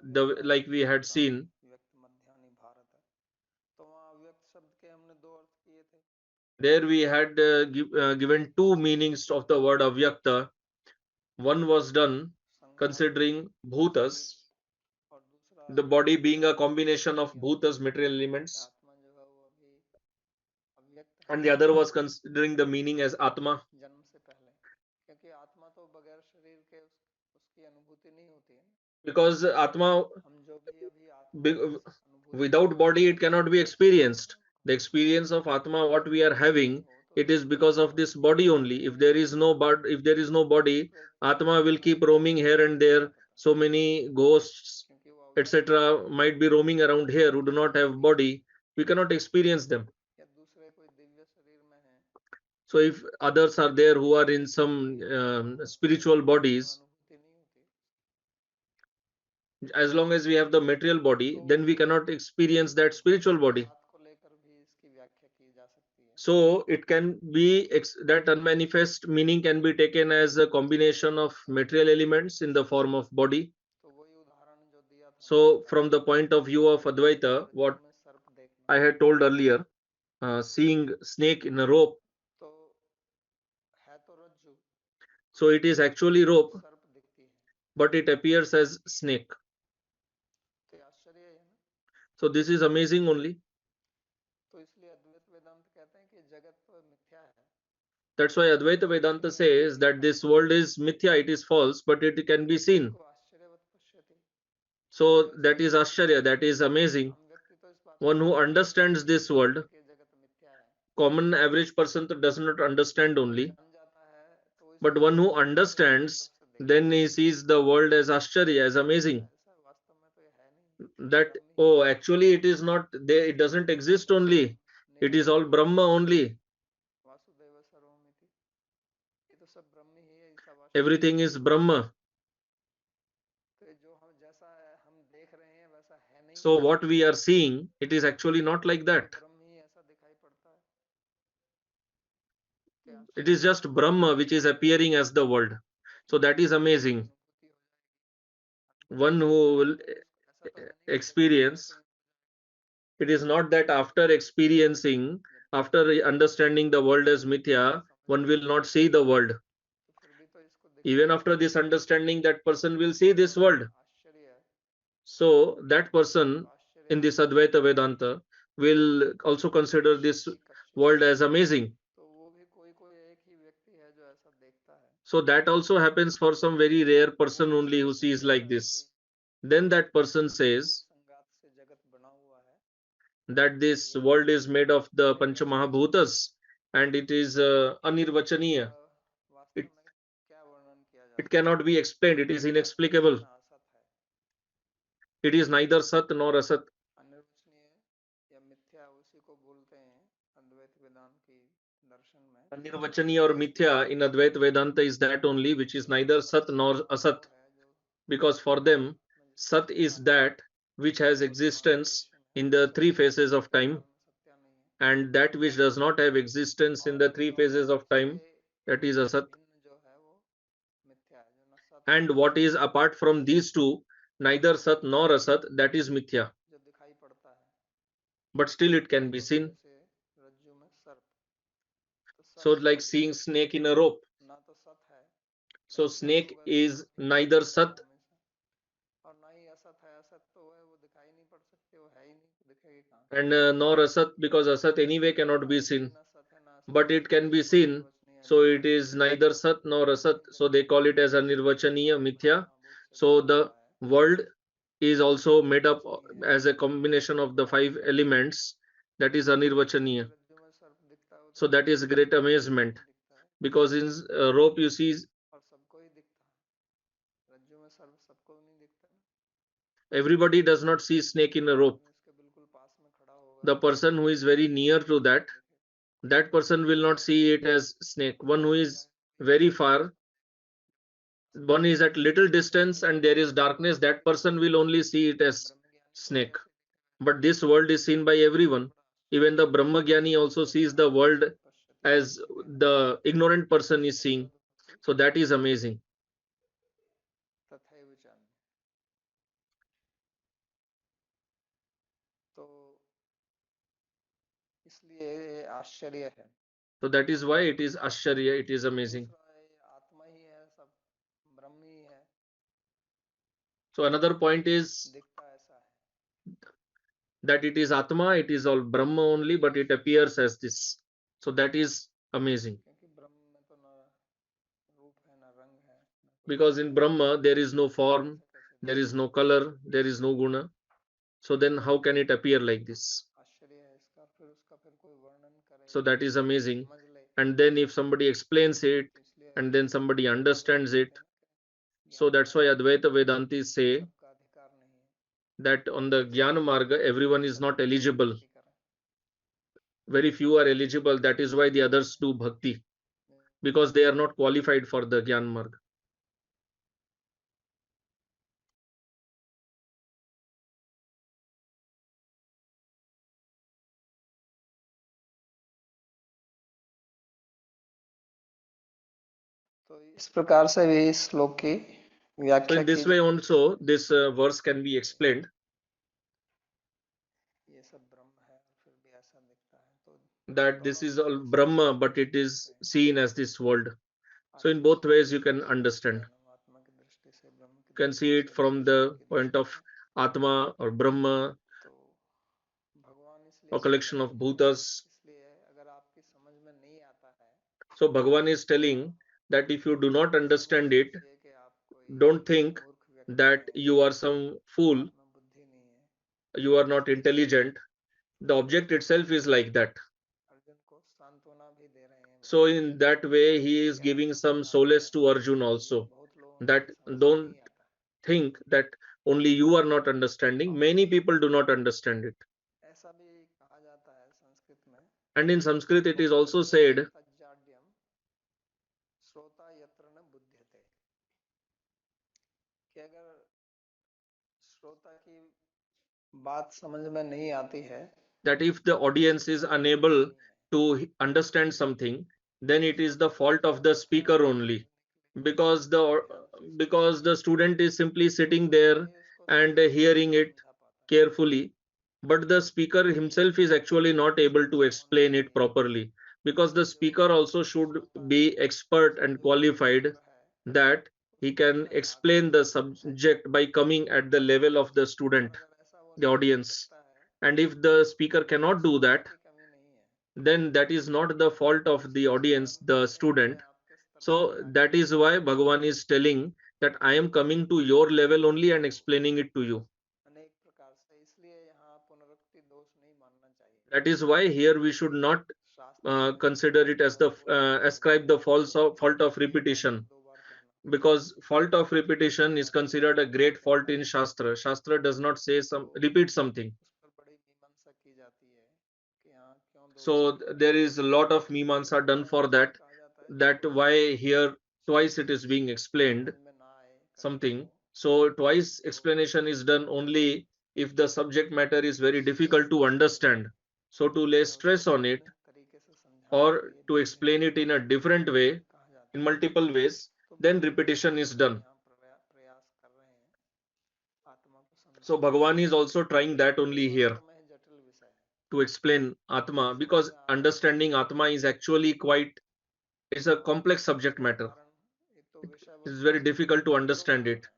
Speaker 2: like we had seen, there we had given two meanings of the word avyakta. One was done considering bhutas, the body being a combination of bhutas, material elements, and the other was considering the meaning as atma. Because atma, without body, it cannot be experienced. The experience of atma, what we are having, it is because of this body only. If there is no body, atma will keep roaming here and there. So many ghosts, etc., might be roaming around here who do not have body. We cannot experience them. So if others are there who are in some spiritual bodies, as long as we have the material body, then we cannot experience that spiritual body. So it can be that unmanifest meaning can be taken as a combination of material elements in the form of body.
Speaker 1: तो वही उदाहरण जो दिया था
Speaker 2: So from the point of view of Advaita, what
Speaker 1: में सर्प देखना,
Speaker 2: I had told earlier, seeing snake in a rope,
Speaker 1: तो है तो रज्जु,
Speaker 2: so it is actually rope,
Speaker 1: सर्प दिखती है,
Speaker 2: but it appears as snake.
Speaker 1: तो आश्चर्य है ना।
Speaker 2: So this is amazing only.
Speaker 1: तो इसलिए अद्वैत वेदांत कहते हैं कि जगत तो मिथ्या है,
Speaker 2: That's why Advaita Vedanta says that this world is mithya, it is false, but it can be seen.
Speaker 1: इसको आश्चर्यवत पश्यति।
Speaker 2: So that is Ashcharya, that is amazing.
Speaker 1: हम व्यक्ति तो इस बात
Speaker 2: One who understands this world,
Speaker 1: कि जगत मिथ्या है,
Speaker 2: common average person does not understand only,
Speaker 1: जान जाता है तो
Speaker 2: but one who understands, then he sees the world as Ashcharya, as amazing.
Speaker 1: ऐसा वास्तव में तो ये है नहीं,
Speaker 2: That, oh, actually it is not there, it doesn't exist only, it is all Brahma only.
Speaker 1: Vasudev सर्वमिति, ये तो सब ब्रह्म ही है, ऐसा वास्तव
Speaker 2: Everything is Brahma.
Speaker 1: तो जो हम जैसा हम देख रहे हैं वैसा है नहीं,
Speaker 2: So what we are seeing, it is actually not like that.
Speaker 1: ब्रह्म ही ऐसा दिखाई पड़ता है, क्या
Speaker 2: It is just Brahma which is appearing as the world. So that is amazing. One who will
Speaker 1: ऐसा तो है नहीं
Speaker 2: experience, it is not that after experiencing, after understanding the world as mithya, one will not see the world.
Speaker 1: तो फिर भी तो इसको
Speaker 2: Even after this understanding, that person will see this world.
Speaker 1: आश्चर्य है,
Speaker 2: So that person in this Advaita Vedanta will also consider this world as amazing.
Speaker 1: तो वो भी कोई कोई एक ही व्यक्ति है जो ऐसा देखता है,
Speaker 2: So that also happens for some very rare person only who sees like this. Then that person says
Speaker 1: संगात से जगत बना हुआ है,
Speaker 2: that this world is made of the Pancha Mahabhutas and it is anirvachaniya.
Speaker 1: वास्तव में क्या वर्णन किया
Speaker 2: It
Speaker 1: जाता
Speaker 2: cannot be explained, it is inexplicable.
Speaker 1: है, असत है,
Speaker 2: It is neither Sat nor Asat.
Speaker 1: अनिर्वचनीय या मिथ्या उसी को बोलते हैं अद्वैत वेदांत की दर्शन में,
Speaker 2: Anirvachaniya or Mithya in Advaita Vedanta is that only which is neither Sat nor Asat. Because for them, Sat is that which has existence in the three phases of time, and that which does not have existence in the three phases of time, that is Asat.
Speaker 1: जो है वो मिथ्या है, जो न सत
Speaker 2: And what is apart from these two, neither Sat nor Asat, that is Mithya.
Speaker 1: जो दिखाई पड़ता है,
Speaker 2: But still it can be seen.
Speaker 1: जैसे रज्जु में सर्प, तो
Speaker 2: So
Speaker 1: सर्प
Speaker 2: like seeing snake in a rope.
Speaker 1: ना तो सत है,
Speaker 2: So snake is neither Sat
Speaker 1: और ना ही असत है, असत तो है वो दिखाई नहीं पड़ सकते, वो है ही नहीं, दिखेगी कहाँ,
Speaker 2: and nor Asat, because Asat anyway cannot be seen.
Speaker 1: ना सत है ना असत,
Speaker 2: But it can be seen. So it is neither Sat nor Asat. So they call it as Anirvachaniya Mithya. So the world is also made up as a combination of the five elements, that is Anirvachaniya.
Speaker 1: रज्जु में सर्प दिखता है, वो
Speaker 2: So that is great amazement,
Speaker 1: दिखता है
Speaker 2: because in rope you see
Speaker 1: और सबको ही दिखता है, रज्जु में सर्प सबको नहीं दिखता है,
Speaker 2: everybody does not see snake in a rope.
Speaker 1: इसके बिल्कुल पास में खड़ा होगा,
Speaker 2: The person who is very near to that, that person will not see it as snake. One who is very far, one is at little distance and there is darkness, that person will only see it as snake. But this world is seen by everyone. Even the Brahmagyani also sees the world as the ignorant person is seeing. So that is amazing.
Speaker 1: तथैव चान्य, तो इसलिए ये आश्चर्य है,
Speaker 2: So that is why it is Ashcharya, it is amazing.
Speaker 1: आत्मा ही है, सब ब्रह्म ही है,
Speaker 2: So another point is
Speaker 1: दिखता ऐसा है,
Speaker 2: that it is Atma, it is all Brahma only, but it appears as this. So that is amazing.
Speaker 1: क्योंकि ब्रह्म में तो न रूप है न रंग है,
Speaker 2: Because in Brahma there is no form, there is no color, there is no guna. So then how can it appear like this?
Speaker 1: आश्चर्य है इसका, फिर उसका फिर कोई वर्णन करे,
Speaker 2: So that is amazing.
Speaker 1: समझ ले,
Speaker 2: And then if somebody explains it, and then somebody understands it, so that's why Advaita Vedantis say
Speaker 1: सबका अधिकार नहीं है,
Speaker 2: that on the Jnana Marga everyone is not eligible. Very few are eligible. That is why the others do bhakti, because they are not qualified for the Jnana Marga.
Speaker 1: तो इस प्रकार से भी इस श्लोक की
Speaker 2: So
Speaker 1: व्याख्या
Speaker 2: in this
Speaker 1: की
Speaker 2: way also this verse can be explained
Speaker 1: ये सब ब्रह्म है और फिर भी ऐसा दिखता है, तो
Speaker 2: that this
Speaker 1: दोनों
Speaker 2: is all
Speaker 1: तरीके से
Speaker 2: Brahma,
Speaker 1: इसको
Speaker 2: but it
Speaker 1: समझ
Speaker 2: is
Speaker 1: सकते हैं।
Speaker 2: seen as this world. So in
Speaker 1: आत्मा
Speaker 2: both ways you
Speaker 1: शब्द
Speaker 2: can understand.
Speaker 1: ज्ञानम आत्मा की दृष्टि से, ब्रह्म की
Speaker 2: You can see
Speaker 1: दृष्टि
Speaker 2: it
Speaker 1: से,
Speaker 2: from
Speaker 1: मनुष्य
Speaker 2: the
Speaker 1: की
Speaker 2: point
Speaker 1: दृष्टि
Speaker 2: of
Speaker 1: से।
Speaker 2: Atma or Brahma
Speaker 1: तो भगवान इसलिए
Speaker 2: or collection of
Speaker 1: समझाते हैं,
Speaker 2: bhutas.
Speaker 1: इसलिए अगर आपकी समझ में नहीं आता है
Speaker 2: So Bhagavan is telling that if you do not
Speaker 1: ऐसा मत
Speaker 2: understand it,
Speaker 1: सोचिए कि आप कोई
Speaker 2: don't think
Speaker 1: मूर्ख व्यक्ति
Speaker 2: that
Speaker 1: हैं,
Speaker 2: you are some fool,
Speaker 1: आप में बुद्धि नहीं है।
Speaker 2: you are not intelligent. The object itself is like that.
Speaker 1: Arjun को सांत्वना भी दे रहे हैं
Speaker 2: So
Speaker 1: भगवान
Speaker 2: in that way he is
Speaker 1: कि आप
Speaker 2: giving some
Speaker 1: समझदार
Speaker 2: solace
Speaker 1: हैं,
Speaker 2: to Arjun
Speaker 1: ये
Speaker 2: also,
Speaker 1: बहुत लोगों को
Speaker 2: that
Speaker 1: ये समझ में
Speaker 2: don't
Speaker 1: नहीं आता।
Speaker 2: think that only you are not understanding, many people do not understand it.
Speaker 1: ऐसा भी कहा जाता है संस्कृत में,
Speaker 2: And in Sanskrit it is also
Speaker 1: वक्तव्यम
Speaker 2: said
Speaker 1: तज्जाड्यम श्रोता यत्र न बुध्यते, कि अगर श्रोता की बात समझ में नहीं आती है
Speaker 2: that if the
Speaker 1: तो
Speaker 2: audience is
Speaker 1: उसका कोई
Speaker 2: unable
Speaker 1: दोष नहीं है,
Speaker 2: to understand something, then it is the
Speaker 1: श्रोता
Speaker 2: fault of
Speaker 1: चुपचाप
Speaker 2: the
Speaker 1: बैठा है
Speaker 2: speaker
Speaker 1: बात
Speaker 2: only,
Speaker 1: समझने के लिए
Speaker 2: because the
Speaker 1: ध्यान से सुन रहा
Speaker 2: because
Speaker 1: है,
Speaker 2: the student is simply
Speaker 1: तो
Speaker 2: sitting
Speaker 1: वो
Speaker 2: there
Speaker 1: नहीं उसको
Speaker 2: and
Speaker 1: सही ढंग से
Speaker 2: hearing it
Speaker 1: समझा पाता है।
Speaker 2: carefully, but the speaker
Speaker 1: ये
Speaker 2: himself is actually not able to
Speaker 1: ऐसा होना
Speaker 2: explain it
Speaker 1: चाहिए
Speaker 2: properly, because the
Speaker 1: कि जो
Speaker 2: speaker also should
Speaker 1: श्रोता है,
Speaker 2: be expert
Speaker 1: उसका
Speaker 2: and
Speaker 1: जो
Speaker 2: qualified,
Speaker 1: विनम्र है,
Speaker 2: that he
Speaker 1: उसको
Speaker 2: can
Speaker 1: समझ आ
Speaker 2: explain the
Speaker 1: जाए।
Speaker 2: subject by coming at the level of the
Speaker 1: और
Speaker 2: student,
Speaker 1: अगर ऐसा वो
Speaker 2: the
Speaker 1: नहीं कर
Speaker 2: audience.
Speaker 1: सकता है
Speaker 2: And if the speaker
Speaker 1: तो वो
Speaker 2: cannot do
Speaker 1: श्रोता
Speaker 2: that,
Speaker 1: की कमी नहीं है,
Speaker 2: then that is not the fault of the
Speaker 1: उसको
Speaker 2: audience,
Speaker 1: स्वयं
Speaker 2: the
Speaker 1: अपने
Speaker 2: student.
Speaker 1: आप के स्तर पर
Speaker 2: So
Speaker 1: भी आगे
Speaker 2: that
Speaker 1: बढ़ना
Speaker 2: is why
Speaker 1: चाहिए।
Speaker 2: Bhagavan is telling that I am coming to your level only and
Speaker 1: तो
Speaker 2: explaining it to you.
Speaker 1: अनेक प्रकार से, इसलिए यहाँ पुनरुक्ति दोष नहीं मानना चाहिए।
Speaker 2: That is why here we should not
Speaker 1: शास्त्र में
Speaker 2: consider it as the
Speaker 1: वो नहीं कहा
Speaker 2: ascribe
Speaker 1: जाता
Speaker 2: the
Speaker 1: है कि
Speaker 2: fault of
Speaker 1: एक बात को
Speaker 2: repetition,
Speaker 1: दो बार कहना,
Speaker 2: because fault of repetition is
Speaker 1: शास्त्र
Speaker 2: considered a great fault
Speaker 1: कहता
Speaker 2: in
Speaker 1: है।
Speaker 2: Shastra. Shastra does not say
Speaker 1: तो
Speaker 2: repeat something.
Speaker 1: उस पर बड़ी मीमांसा की जाती है कि यहाँ क्यों दो बार
Speaker 2: So
Speaker 1: कहा
Speaker 2: there
Speaker 1: जाता
Speaker 2: is a lot of
Speaker 1: है।
Speaker 2: mimamsa
Speaker 1: तो
Speaker 2: done
Speaker 1: यहाँ
Speaker 2: for
Speaker 1: इसलिए
Speaker 2: that,
Speaker 1: कहा जाता है जो
Speaker 2: that
Speaker 1: कोई
Speaker 2: why here twice it
Speaker 1: शास्त्र
Speaker 2: is being explained
Speaker 1: समझ में ना आए, कठिन
Speaker 2: something.
Speaker 1: हो,
Speaker 2: So twice
Speaker 1: तो
Speaker 2: explanation is done only if the subject matter is very difficult to
Speaker 1: स्पष्ट रूप
Speaker 2: understand. So to lay
Speaker 1: में उसको
Speaker 2: stress on it
Speaker 1: भिन्न तरीके से समझाने के
Speaker 2: or
Speaker 1: लिए
Speaker 2: to
Speaker 1: भिन्न
Speaker 2: explain it in a different way,
Speaker 1: कहा
Speaker 2: in
Speaker 1: जाता है।
Speaker 2: multiple ways,
Speaker 1: तो
Speaker 2: then
Speaker 1: भगवान
Speaker 2: repetition is
Speaker 1: वही
Speaker 2: done.
Speaker 1: यहाँ प्रयास कर रहे हैं आत्मा को
Speaker 2: So
Speaker 1: समझाने का,
Speaker 2: Bhagavan is also trying that
Speaker 1: क्योंकि ये
Speaker 2: only here
Speaker 1: वास्तव में जटिल विषय है,
Speaker 2: to explain Atma,
Speaker 1: समझ
Speaker 2: because
Speaker 1: में आना
Speaker 2: understanding Atma is actually quite, it's a complex subject
Speaker 1: दो
Speaker 2: matter.
Speaker 1: कारण, एक तो विषय
Speaker 2: It is
Speaker 1: वस्तु
Speaker 2: very difficult to
Speaker 1: दो
Speaker 2: understand
Speaker 1: कारण
Speaker 2: it.
Speaker 1: है,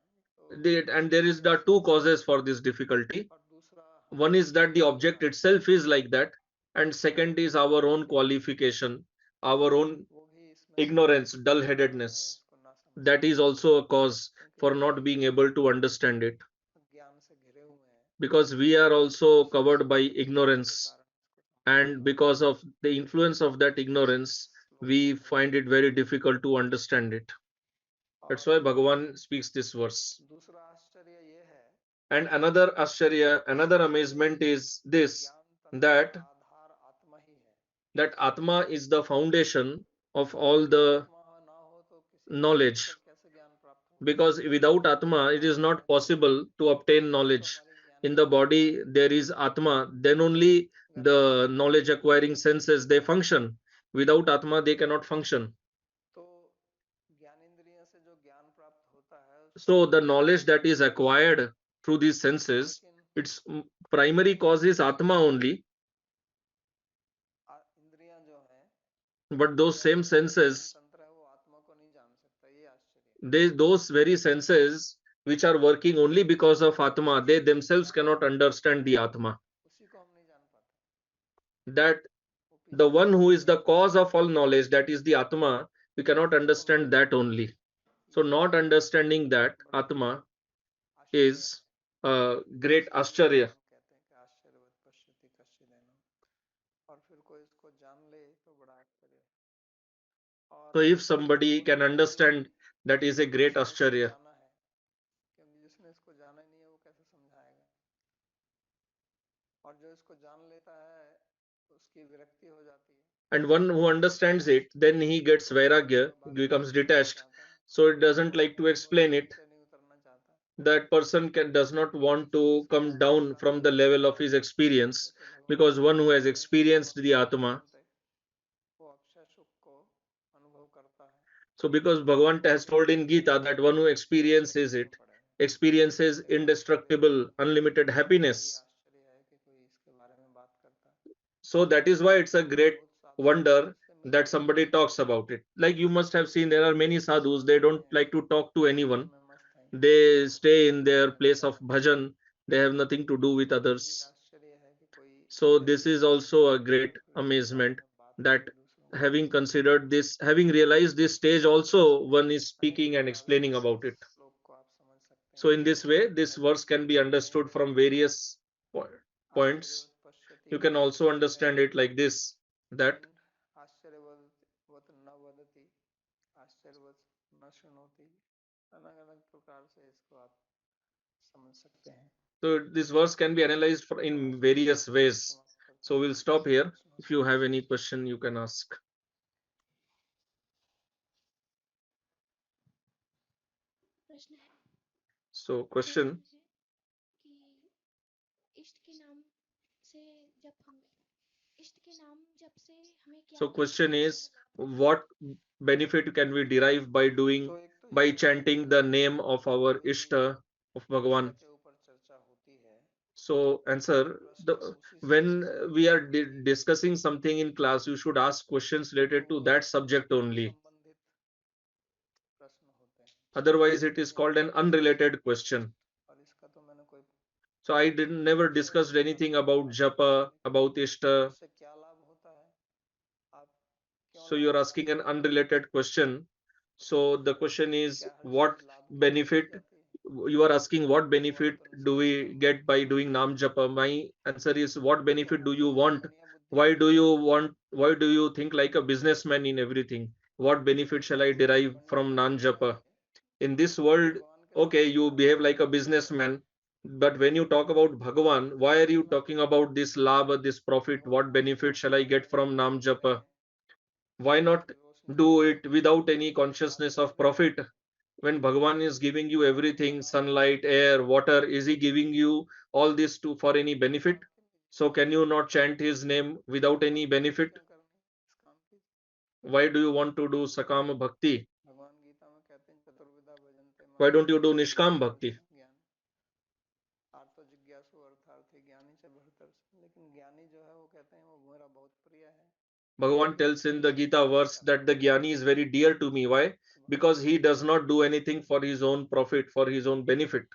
Speaker 1: एक तो
Speaker 2: And
Speaker 1: विषय
Speaker 2: there is
Speaker 1: वस्तु
Speaker 2: the two
Speaker 1: समझना
Speaker 2: causes for this difficulty.
Speaker 1: और दूसरा
Speaker 2: One
Speaker 1: हमारी
Speaker 2: is that the
Speaker 1: बुद्धि
Speaker 2: object
Speaker 1: का
Speaker 2: itself is like that, and
Speaker 1: कारण
Speaker 2: second is our own qualification, our own
Speaker 1: वो भी इसमें
Speaker 2: ignorance,
Speaker 1: कारण है
Speaker 2: dull-headedness.
Speaker 1: इसको ना
Speaker 2: That
Speaker 1: समझने
Speaker 2: is
Speaker 1: का,
Speaker 2: also a cause
Speaker 1: क्योंकि
Speaker 2: for
Speaker 1: हम
Speaker 2: not
Speaker 1: भी
Speaker 2: being able to understand it,
Speaker 1: ज्ञान से घिरे हुए हैं,
Speaker 2: because we are also covered by
Speaker 1: शास्त्र समझने के
Speaker 2: ignorance,
Speaker 1: कारण इसको समझ नहीं
Speaker 2: and
Speaker 1: पाते।
Speaker 2: because of the influence of that ignorance,
Speaker 1: श्लोकों
Speaker 2: we
Speaker 1: को
Speaker 2: find it very difficult to understand it. That's
Speaker 1: और
Speaker 2: why Bhagavan speaks this verse.
Speaker 1: दूसरा आश्चर्य ये है
Speaker 2: And another Ashcharya, another amazement is this,
Speaker 1: ज्ञान तंत्र का
Speaker 2: that
Speaker 1: आधार आत्मा ही है।
Speaker 2: that Atma is the foundation of all
Speaker 1: यदि
Speaker 2: the
Speaker 1: आत्मा ना हो तो किसी व्यक्ति को
Speaker 2: knowledge,
Speaker 1: कैसे ज्ञान प्राप्त हो,
Speaker 2: because without Atma it is not possible to obtain
Speaker 1: यही तो
Speaker 2: knowledge.
Speaker 1: हमारी ज्ञान
Speaker 2: In
Speaker 1: की
Speaker 2: the
Speaker 1: योग्यता
Speaker 2: body
Speaker 1: है।
Speaker 2: there is Atma, then only
Speaker 1: अगर आत्मा
Speaker 2: the
Speaker 1: नहीं
Speaker 2: knowledge
Speaker 1: है
Speaker 2: acquiring senses they function. Without Atma they cannot function.
Speaker 1: तो ज्ञानेंद्रिय से जो ज्ञान प्राप्त होता है उसका
Speaker 2: So the
Speaker 1: मूल
Speaker 2: knowledge
Speaker 1: कारण
Speaker 2: that is
Speaker 1: आत्मा ही है,
Speaker 2: acquired through these senses,
Speaker 1: लेकिन
Speaker 2: its primary cause is Atma only,
Speaker 1: इंद्रियां जो हैं,
Speaker 2: but those
Speaker 1: इंद्रियों
Speaker 2: same
Speaker 1: का जो ज्ञान
Speaker 2: senses,
Speaker 1: तंत्र है वो आत्मा को नहीं जान सकता, ये आश्चर्य है।
Speaker 2: those very senses which are working only because of Atma, they themselves cannot understand the Atma.
Speaker 1: उसी को हम नहीं जान पाते,
Speaker 2: That
Speaker 1: वो
Speaker 2: the
Speaker 1: पीछे
Speaker 2: one
Speaker 1: पड़ा
Speaker 2: who
Speaker 1: हुआ
Speaker 2: is the
Speaker 1: है,
Speaker 2: cause of all knowledge, that is the Atma, we cannot
Speaker 1: उसको हम नहीं
Speaker 2: understand
Speaker 1: जान
Speaker 2: that
Speaker 1: पाते।
Speaker 2: only. So
Speaker 1: ये
Speaker 2: not understanding that
Speaker 1: बड़ा
Speaker 2: Atma
Speaker 1: आश्चर्य
Speaker 2: is
Speaker 1: है,
Speaker 2: a great
Speaker 1: इसलिए
Speaker 2: Ascharya.
Speaker 1: भगवान कहते हैं कि आश्चर्यवत पश्यति कश्चिदेन, और फिर कोई इसको जान ले तो बड़ा आश्चर्य है।
Speaker 2: So
Speaker 1: और
Speaker 2: if
Speaker 1: वो
Speaker 2: somebody can
Speaker 1: नहीं जाने
Speaker 2: understand, that is a great
Speaker 1: जिसने इसको
Speaker 2: Ascharya.
Speaker 1: जाना है, क्योंकि जिसने इसको जाना ही नहीं है वो कैसे समझाएगा, और जो इसको जान लेता है उसकी विरक्ति हो जाती है,
Speaker 2: And one who understands it, then he gets Vairagya,
Speaker 1: उसमें बात
Speaker 2: becomes
Speaker 1: नहीं करना
Speaker 2: detached.
Speaker 1: चाहता,
Speaker 2: So it doesn't
Speaker 1: वो
Speaker 2: like to
Speaker 1: अनुभव
Speaker 2: explain
Speaker 1: से
Speaker 2: it.
Speaker 1: नीचे नहीं उतरना चाहता,
Speaker 2: That person does not want
Speaker 1: जिसको
Speaker 2: to
Speaker 1: इसका
Speaker 2: come down
Speaker 1: पता
Speaker 2: from
Speaker 1: नहीं
Speaker 2: the
Speaker 1: है,
Speaker 2: level of his experience,
Speaker 1: जैसे भगवान
Speaker 2: because one who
Speaker 1: कहते
Speaker 2: has
Speaker 1: हैं
Speaker 2: experienced the
Speaker 1: आत्मा को नहीं
Speaker 2: Atma,
Speaker 1: जानते, वो अक्षय सुख को अनुभव करता है।
Speaker 2: So because Bhagavan has told in Gita that one who experiences it experiences indestructible, unlimited happiness. So that is why it's a great wonder that somebody talks about it. Like you must have seen, there are many sadhus, they don't like to talk to anyone. They stay in their place of bhajan. They have nothing to do with others. So this is also a great amazement that having considered this, having realized this stage also, one is speaking and explaining about it. So in this way, this verse can be understood from various points. You can also understand it like this, that so this verse can be analyzed in various ways. So we'll stop here. If you have any question, you can ask. So question. So question is, what benefit can we derive by by chanting the name of our Ishta, of Bhagavan? So answer, when we are discussing something in class, you should ask questions related to that subject only. Otherwise, it is called an unrelated question. So I never discussed anything about japa, about ishta. So you're asking an unrelated question. So the question is, what benefit? You are asking what benefit do we get by doing Nam Japa? My answer is, what benefit do you want? Why do you want? Why do you think like a businessman in everything? What benefit shall I derive from Nam Japa? In this world, okay, you behave like a businessman, but when you talk about Bhagavan, why are you talking about this labh, this profit? What benefit shall I get from Nam Japa? Why not do it without any consciousness of profit? When Bhagavan is giving you everything, sunlight, air, water, is he giving you all this to for any benefit? So can you not chant his name without any benefit? Why do you want to do Sakama Bhakti? Why don't you do Nishkam Bhakti? Bhagavan tells in the Gita verse that the Jnani is very dear to me. Why? Because he does not do anything for his own profit, for his own benefit.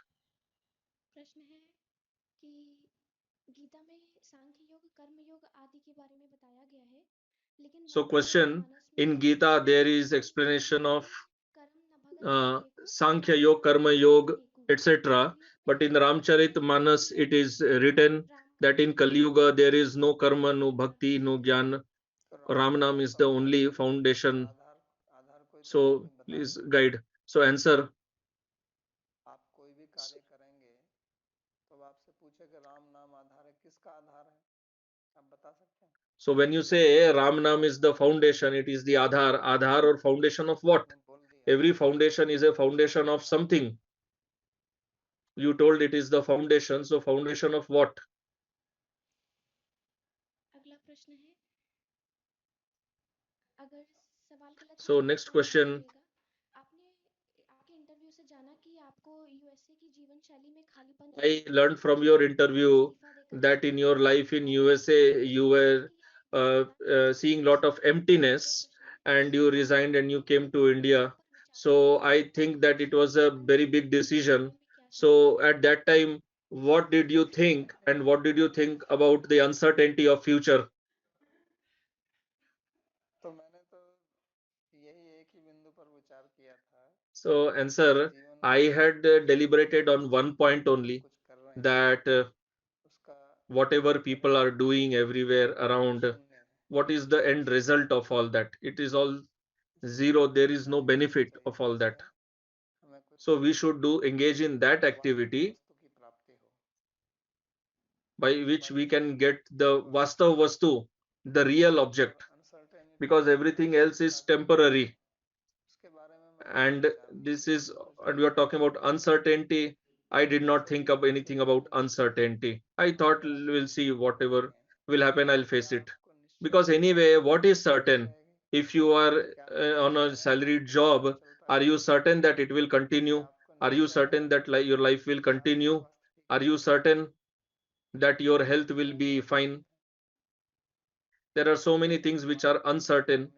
Speaker 2: So question, in Gita there is explanation of Sankhya Yoga, Karma Yoga, etc. But in Ramcharit Manas it is written that in Kali Yuga there is no karma, no bhakti, no jnana. Ramanam is the only foundation. So please guide. So answer. So when you say Ram Nam is the foundation, it is the Aadhar or foundation of what? Every foundation is a foundation of something. You told it is the foundation, so foundation of what? So next question. I learned from your interview that in your life in USA you were seeing lot of emptiness and you resigned and you came to India. So I think that it was a very big decision. So at that time, what did you think and what did you think about the uncertainty of future? So answer, I had deliberated on one point only, that whatever people are doing everywhere around, what is the end result of all that? It is all zero. There is no benefit of all that. So we should do engage in that activity by which we can get the vastav vastu, the real object, because everything else is temporary. And this is, and we are talking about uncertainty. I did not think of anything about uncertainty. I thought we'll see, whatever will happen, I'll face it. Because anyway, what is certain? If you are on a salaried job, are you certain that it will continue? Are you certain that your life will continue? Are you certain that your health will be fine? There are so many things which are uncertain.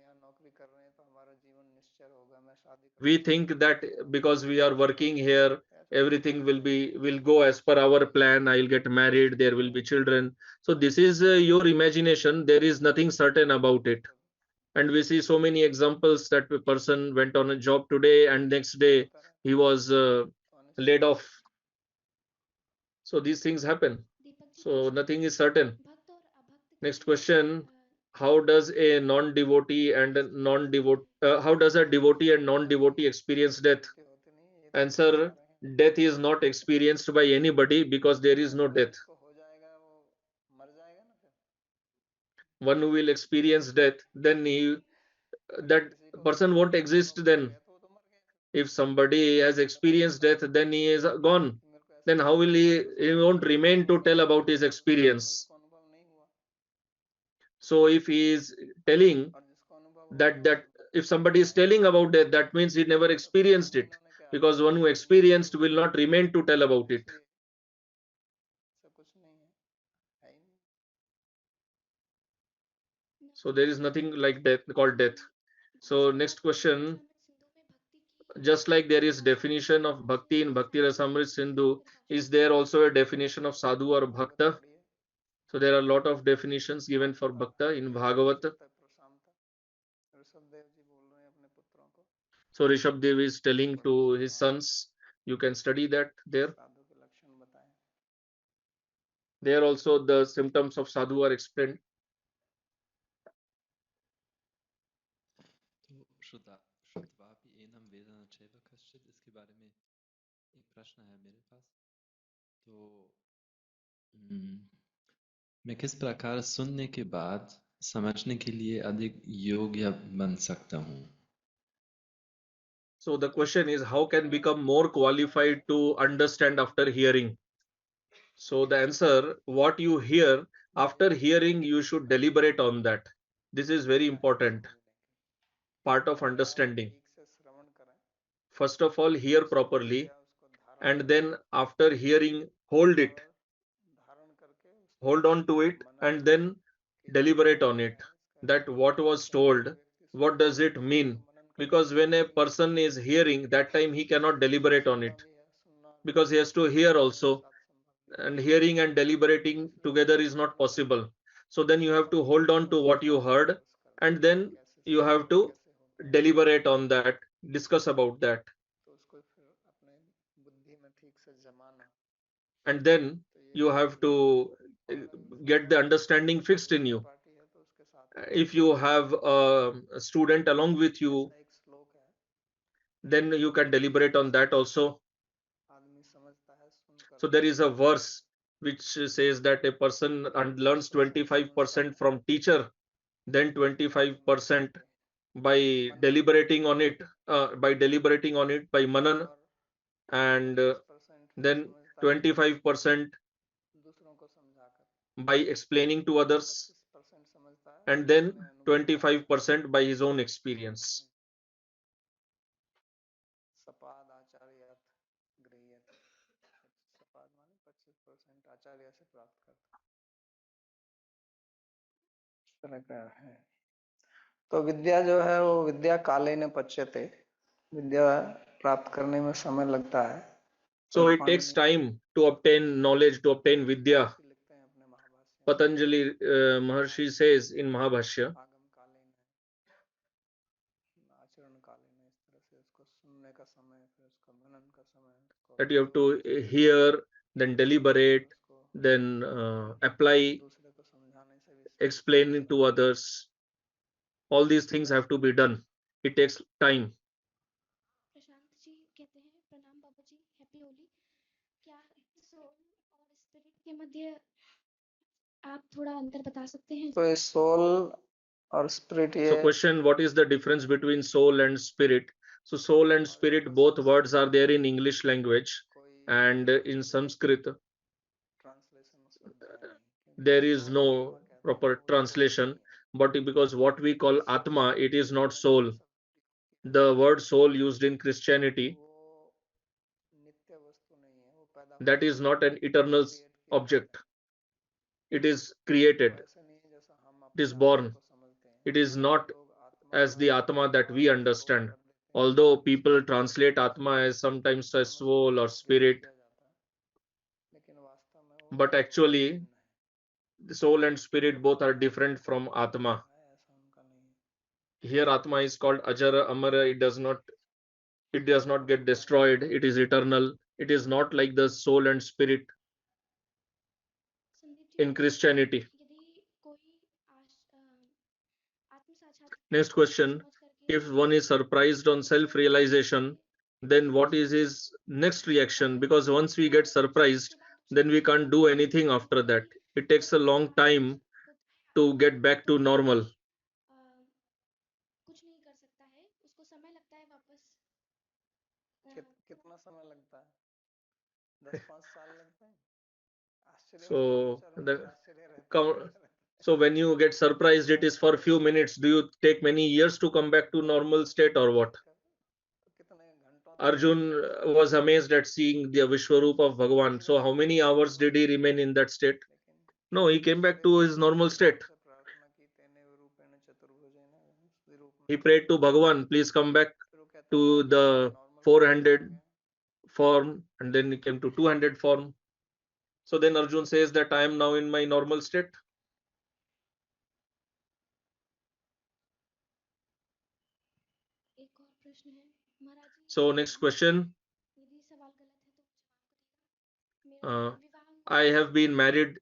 Speaker 2: We think that because we are working here, everything will go as per our plan. I'll get married, there will be children. So this is your imagination. There is nothing certain about it. And we see so many examples that a person went on a job today and next day he was laid off. So these things happen. So nothing is certain. Next question: how does a non-devotee and a non-devotee how does a devotee and non-devotee experience death? Answer: death is not experienced by anybody because there is no death. One who will experience death, then that person won't exist then. If somebody has experienced death, then he is gone. Then how will he won't remain to tell about his experience. So if he is telling that if somebody is telling about death, that means he never experienced it, because one who experienced will not remain to tell about it. So there is nothing like death called death. So next question: just like there is definition of bhakti in Bhakti Rasamrit Sindhu, is there also a definition of sadhu or bhakta? So there are a lot of definitions given for bhakta in Bhagavata. So Rishabdev is telling to his sons, you can study that there. There also the symptoms of sadhu are explained.
Speaker 3: श्रुत्वापि एनं वेदन चैव कश्चित्, इसके बारे में एक प्रश्न है मेरे पास। तो मैं किस प्रकार सुनने के बाद समझने के लिए अधिक योग्य बन सकता हूँ?
Speaker 2: So the question is, how can become more qualified to understand after hearing? So the answer, what you hear, after hearing you should deliberate on that. This is very important part of understanding. First of all, hear properly, and then after hearing, hold it, hold on to it, and then deliberate on it, that what was told, what does it mean? Because when a person is hearing, that time he cannot deliberate on it, because he has to hear also, and hearing and deliberating together is not possible. So then you have to hold on to what you heard, and then you have to deliberate on that, discuss about that, and then you have to get the understanding fixed in you. If you have a student along with you, then you can deliberate on that also. So there is a verse which says that a person learns 25% from teacher, then 25% by deliberating on it, by manan, and then 25% by explaining to others, and then 25% by his own experience.
Speaker 1: तो विद्या जो है वो विद्या कालेन पच्यते, विद्या प्राप्त करने में समय लगता है.
Speaker 2: So it takes time to obtain knowledge, to obtain vidya. Patanjali Maharshi says in Mahabhashya that you have to hear, then deliberate, then apply, explain to others. All these things have to be done. It takes time.
Speaker 4: Prashant ji कहते हैं, प्रणाम बाबा जी, happy Holi. क्या soul और spirit के मध्य आप थोड़ा अंतर बता सकते हैं?
Speaker 1: तो सोल और spirit,
Speaker 2: So question, what is the difference between soul and spirit? So soul and spirit, both words are there in English language, and in Sanskrit there is no proper translation. but because what we call Atma, it is not soul. The word soul used in Christianity, that is not an eternal object. It is created, it is born. It is not as the Atma that we understand. Although people translate Atma as sometimes a soul or spirit, but actually the soul and spirit both are different from Atma. Here Atma is called Ajara Amara. It does not get destroyed. It is eternal. It is not like the soul and spirit
Speaker 4: Sandeep ji,
Speaker 2: in Christianity.
Speaker 4: यदि कोई आत्म साक्षात्कार
Speaker 2: Next question.
Speaker 4: समझ करके
Speaker 2: If one is surprised on self-realization, then what is his next reaction? Because once we get surprised, then we can't do anything after that. It takes a long time to get back to normal.
Speaker 4: कुछ नहीं कर सकता है, उसको समय लगता है वापस
Speaker 1: कितना समय लगता है? 10-5 साल लगता है? आश्चर्य
Speaker 2: So
Speaker 1: में
Speaker 2: the
Speaker 1: आश्चर्य रहता है।
Speaker 2: so when you get surprised, it is for few minutes. Do you take many years to come back to normal state or what? Arjun was amazed at seeing the Vishwarup of Bhagavan. So how many hours did he remain in that state? No, he came back to his normal state. He prayed to Bhagavan, please come back to the 400 form, and then he came to 200 form. So then Arjun says that I am now in my normal state.
Speaker 4: एक और प्रश्न है महाराज जी,
Speaker 2: So next question.
Speaker 4: यदि सवाल गलत है तो मुझे माफ करिएगा। मेरा विवाह
Speaker 2: I have been married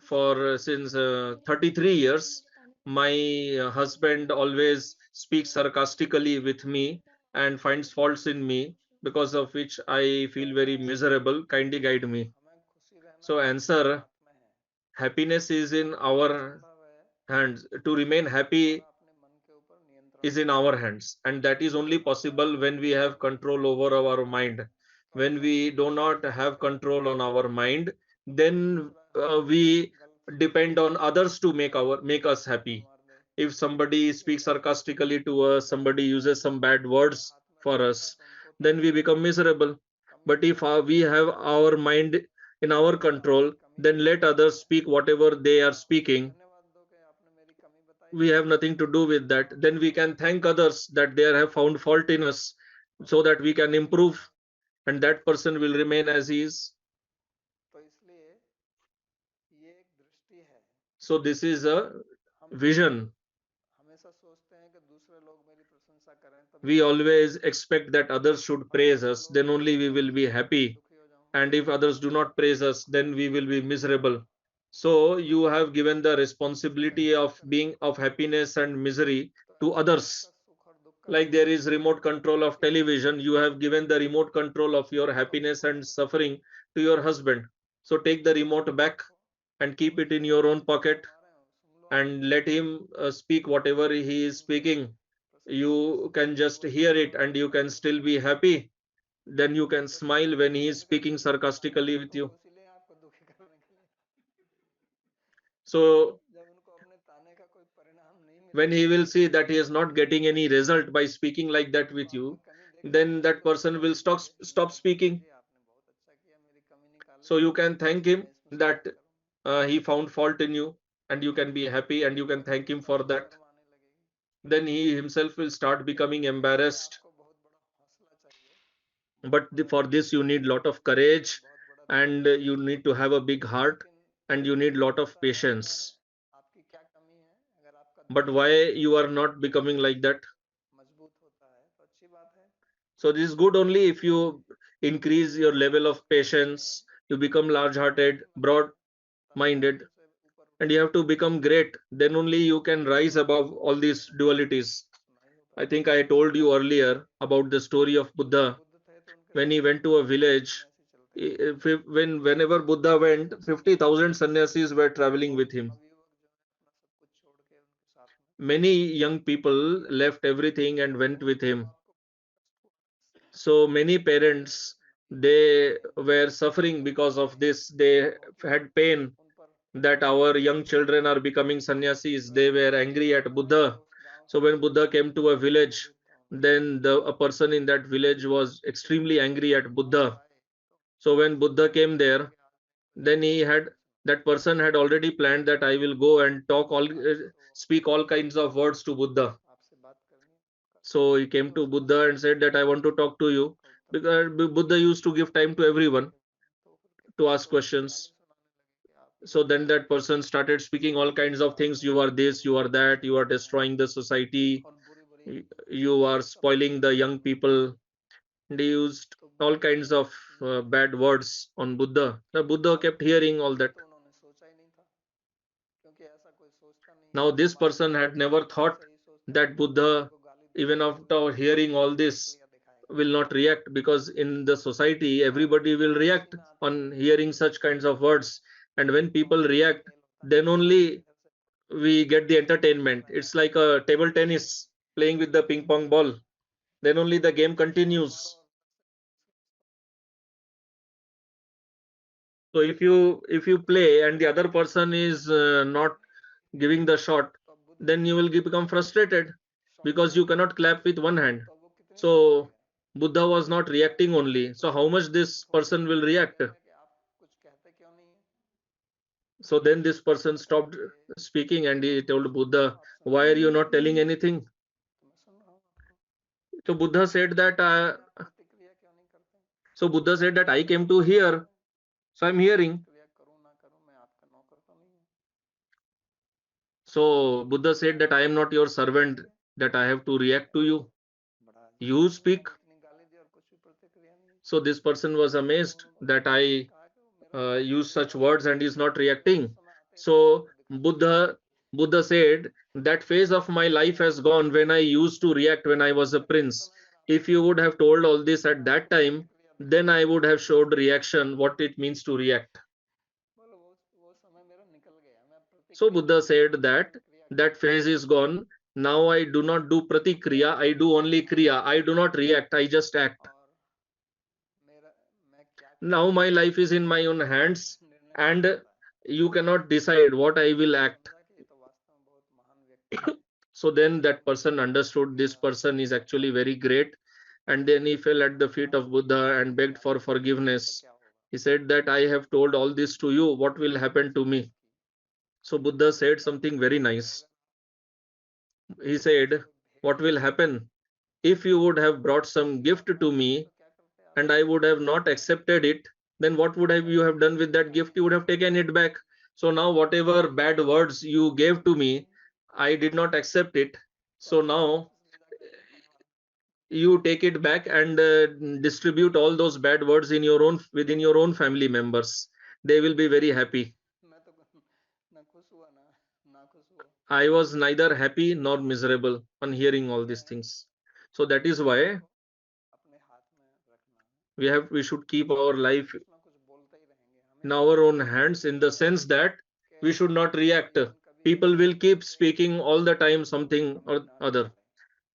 Speaker 2: for since 33 years. My husband always speaks sarcastically with me and finds faults in me, because of which I feel very miserable. Kindly guide me. So answer, happiness is in our hands. To remain happy is in our hands, and that is only possible when we have control over our mind. When we do not have control on our mind, then we depend on others to make us happy. If somebody speaks sarcastically to us, somebody uses some bad words for us, then we become miserable. But if we have our mind in our control, then let others speak whatever they are speaking. We have nothing to do with that. Then we can thank others that they have found fault in us, so that we can improve, and that person will remain as he is. So this is a vision. We always expect that others should praise us, then only we will be happy. And if others do not praise us, then we will be miserable. So you have given the responsibility of being of happiness and misery to others. Like there is remote control of television, you have given the remote control of your happiness and suffering to your husband. So take the remote back and keep it in your own pocket, and let him speak whatever he is speaking. You can just hear it and you can still be happy. Then you can smile when he is speaking sarcastically with you. So when he will see that he is not getting any result by speaking like that with you, then that person will stop speaking. So you can thank him that he found fault in you, and you can be happy and you can thank him for that. Then he himself will start becoming embarrassed. But for this you need lot of courage, and you need to have a big heart, and you need lot of patience. But why you are not becoming like that? So this is good only if you increase your level of patience, you become large-hearted, broad-minded, and you have to become great. Then only you can rise above all these dualities. I think I told you earlier about the story of Buddha. When he went to a village, whenever Buddha went, 50,000 sannyasis were traveling with him. Many young people left everything and went with him. So many parents, they were suffering because of this. They had pain that our young children are becoming sannyasis. They were angry at Buddha. So when Buddha came to a village, then a person in that village was extremely angry at Buddha. So when Buddha came there, then that person had already planned that I will go and speak all kinds of words to Buddha. So he came to Buddha and said that I want to talk to you, because Buddha used to give time to everyone to ask questions. So then that person started speaking all kinds of things. You are this, you are that, you are destroying the society, you are spoiling the young people. They used all kinds of bad words on Buddha. The Buddha kept hearing all that. Now this person had never thought that Buddha, even after hearing all this, will not react, because in the society everybody will react on hearing such kinds of words, and when people react, then only we get the entertainment. It's like a table tennis playing with the ping pong ball, then only the game continues. So if you play and the other person is not giving the shot, then you will become frustrated, because you cannot clap with one hand. So Buddha was not reacting only. So how much this person will react? So then this person stopped speaking and he told Buddha, why are you not telling anything? So Buddha said that I came to hear, so I'm hearing. So Buddha said that I am not your servant, that I have to react to you. You speak. So this person was amazed that I use such words and is not reacting. So Buddha said that phase of my life has gone when I used to react when I was a prince. If you would have told all this at that time, then I would have showed reaction, what it means to react. So Buddha said that phase is gone. Now I do not do pratikriya, I do only kriya. I do not react, I just act. Now my life is in my own hands and you cannot decide what I will act. So then that person understood this person is actually very great, and then he fell at the feet of Buddha and begged for forgiveness. He said that I have told all this to you, what will happen to me? So Buddha said something very nice. He said, what will happen? If you would have brought some gift to me and I would have not accepted it, then what would you have done with that gift? You would have taken it back. So now whatever bad words you gave to me, I did not accept it. So now you take it back and distribute all those bad words within your own family members. They will be very happy. I was neither happy nor miserable on hearing all these things. So that is why we should keep our life in our own hands, in the sense that we should not react. People will keep speaking all the time something or other.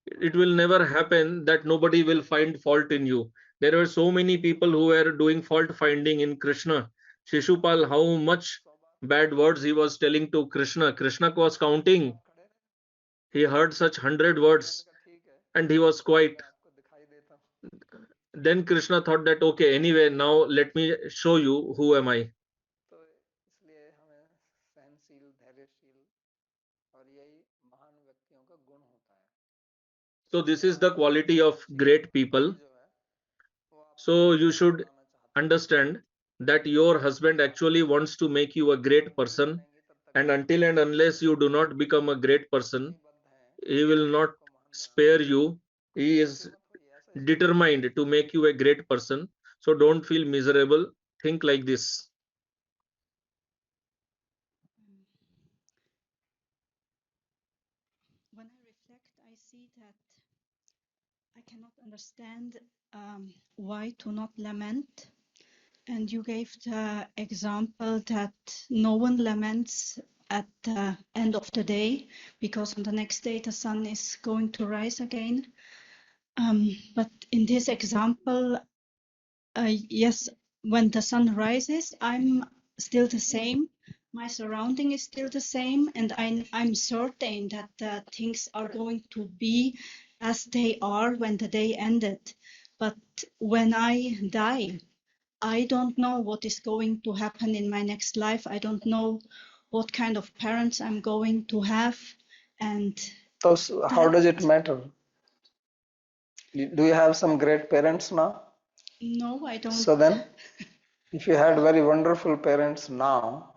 Speaker 2: It will never happen that nobody will find fault in you. There were so many people who were doing fault finding in Krishna. Shishupal, how much bad words he was telling to Krishna. Krishna was counting. He heard such 100 words and he was quiet. Then Krishna thought that, okay, anyway, now let me show you who am I. So this is the quality of great people. So you should understand that your husband actually wants to make you a great person, and until and unless you do not become a great person, he will not spare you. He is determined to make you a great person. So don't feel miserable. Think like this.
Speaker 5: When I reflect, I see that I cannot understand why to not lament. And you gave the example that no one laments at the end of the day, because on the next day the sun is going to rise again. But in this example, yes, when the sun rises, I'm still the same, My surrounding is still the same, and I'm certain that things are going to be as they are when the day ended. But when I die, I don't know what is going to happen in my next life. I don't know what kind of parents I'm going to have. And
Speaker 1: So how does it matter? Do you have some great parents now?
Speaker 5: No, I don't.
Speaker 1: So then, if you had very wonderful parents now,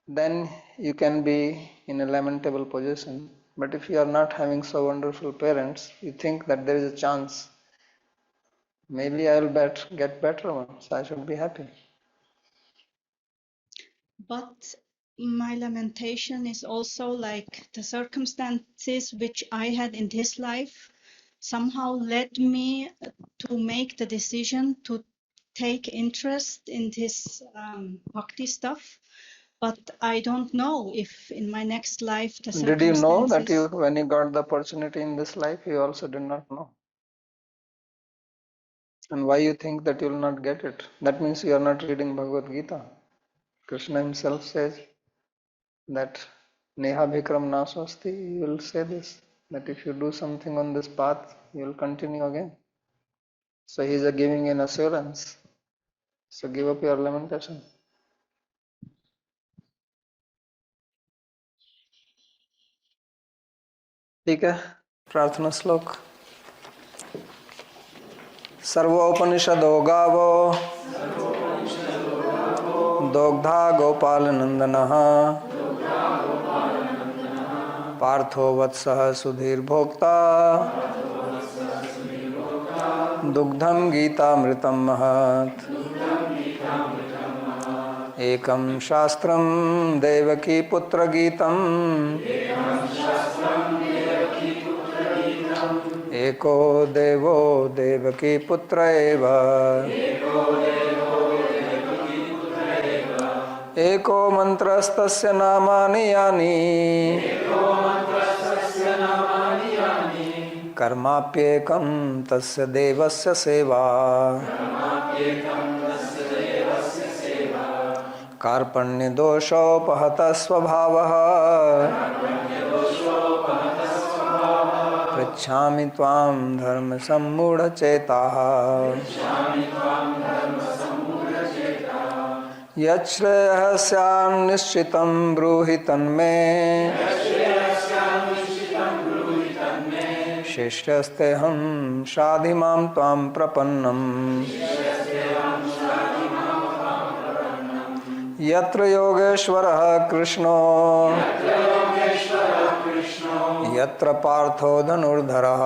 Speaker 1: then you can be in a lamentable position. But if you are not having so wonderful parents, you think that there is a chance. Maybe I will get better ones. I should be happy.
Speaker 5: But my lamentation is also like the circumstances which I had in this life somehow led me to make the decision to take interest in this bhakti stuff. But I don't know if in my next life the
Speaker 1: Did you know that
Speaker 5: circumstances.
Speaker 1: when you got the opportunity in this life, you also did not know? And why you think that you will not get it? That means you are not reading Bhagavad Gita. Krishna himself says that Neha Bhikram Naswasti, you will say this, that if you do something on this path, you will continue again. So he is giving an assurance. So give up your lamentation. ठीक है, प्रार्थना श्लोक। सर्वोपनिषदो गावो दोग्धा गोपाल नंदनः पार्थो वत्सः सुधीर भोक्ता दुग्धं गीतामृतं महत्। एकं शास्त्रं देवकी पुत्र गीतम् एको देवो देवकी पुत्र एव। एको मंत्रस्तस्य नामानि यानि कर्माप्येकं तस्य देवस्य सेवा। कार्पण्यदोषोपहतः स्वभावः पृच्छामि त्वां धर्म सम्मूढचेताः। यच्छ्रेयः स्यान्निश्चितं ब्रूहि तन्मे शिष्यस्तेऽहं शाधिमां त्वां प्रपन्नम्। यत्र योगेश्वरः कृष्णो यत्र पार्थो धनुर्धरः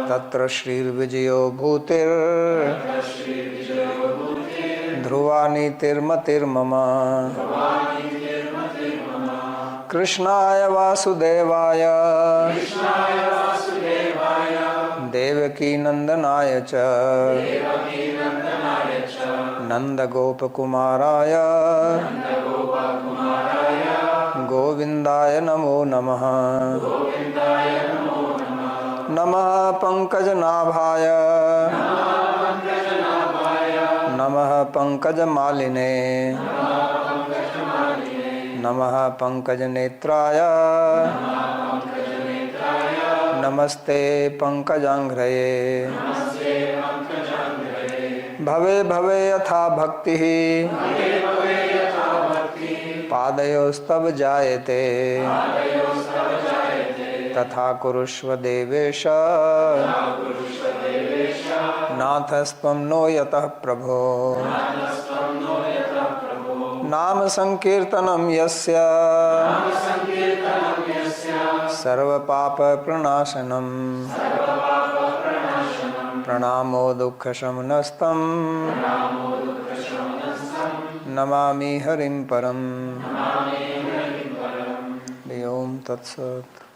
Speaker 1: तत्र श्रीर्विजयो भूतिर् ध्रुवा नीतिर्मतिर्मम। कृष्णाय वासुदेवाय देवकी नंदनाय च नंदगोपकुमाराय गोविंदाय नमो नमः। नमः पंकजनाभाय नमः पंकजमालिने नमः पंकजनेत्राय नमस्ते पंकजांघ्रये। भवे भवे यथा भक्तिः पादयोस्तव जायते तथा कुरुष्व देवेश नाथस्त्वं नो यतः प्रभो। नाम संकीर्तनं यस्य सर्वपाप प्रणाशनम् प्रणामो दुःखशमनस्तं नमामि हरिं परम्। ओम तत्सत्।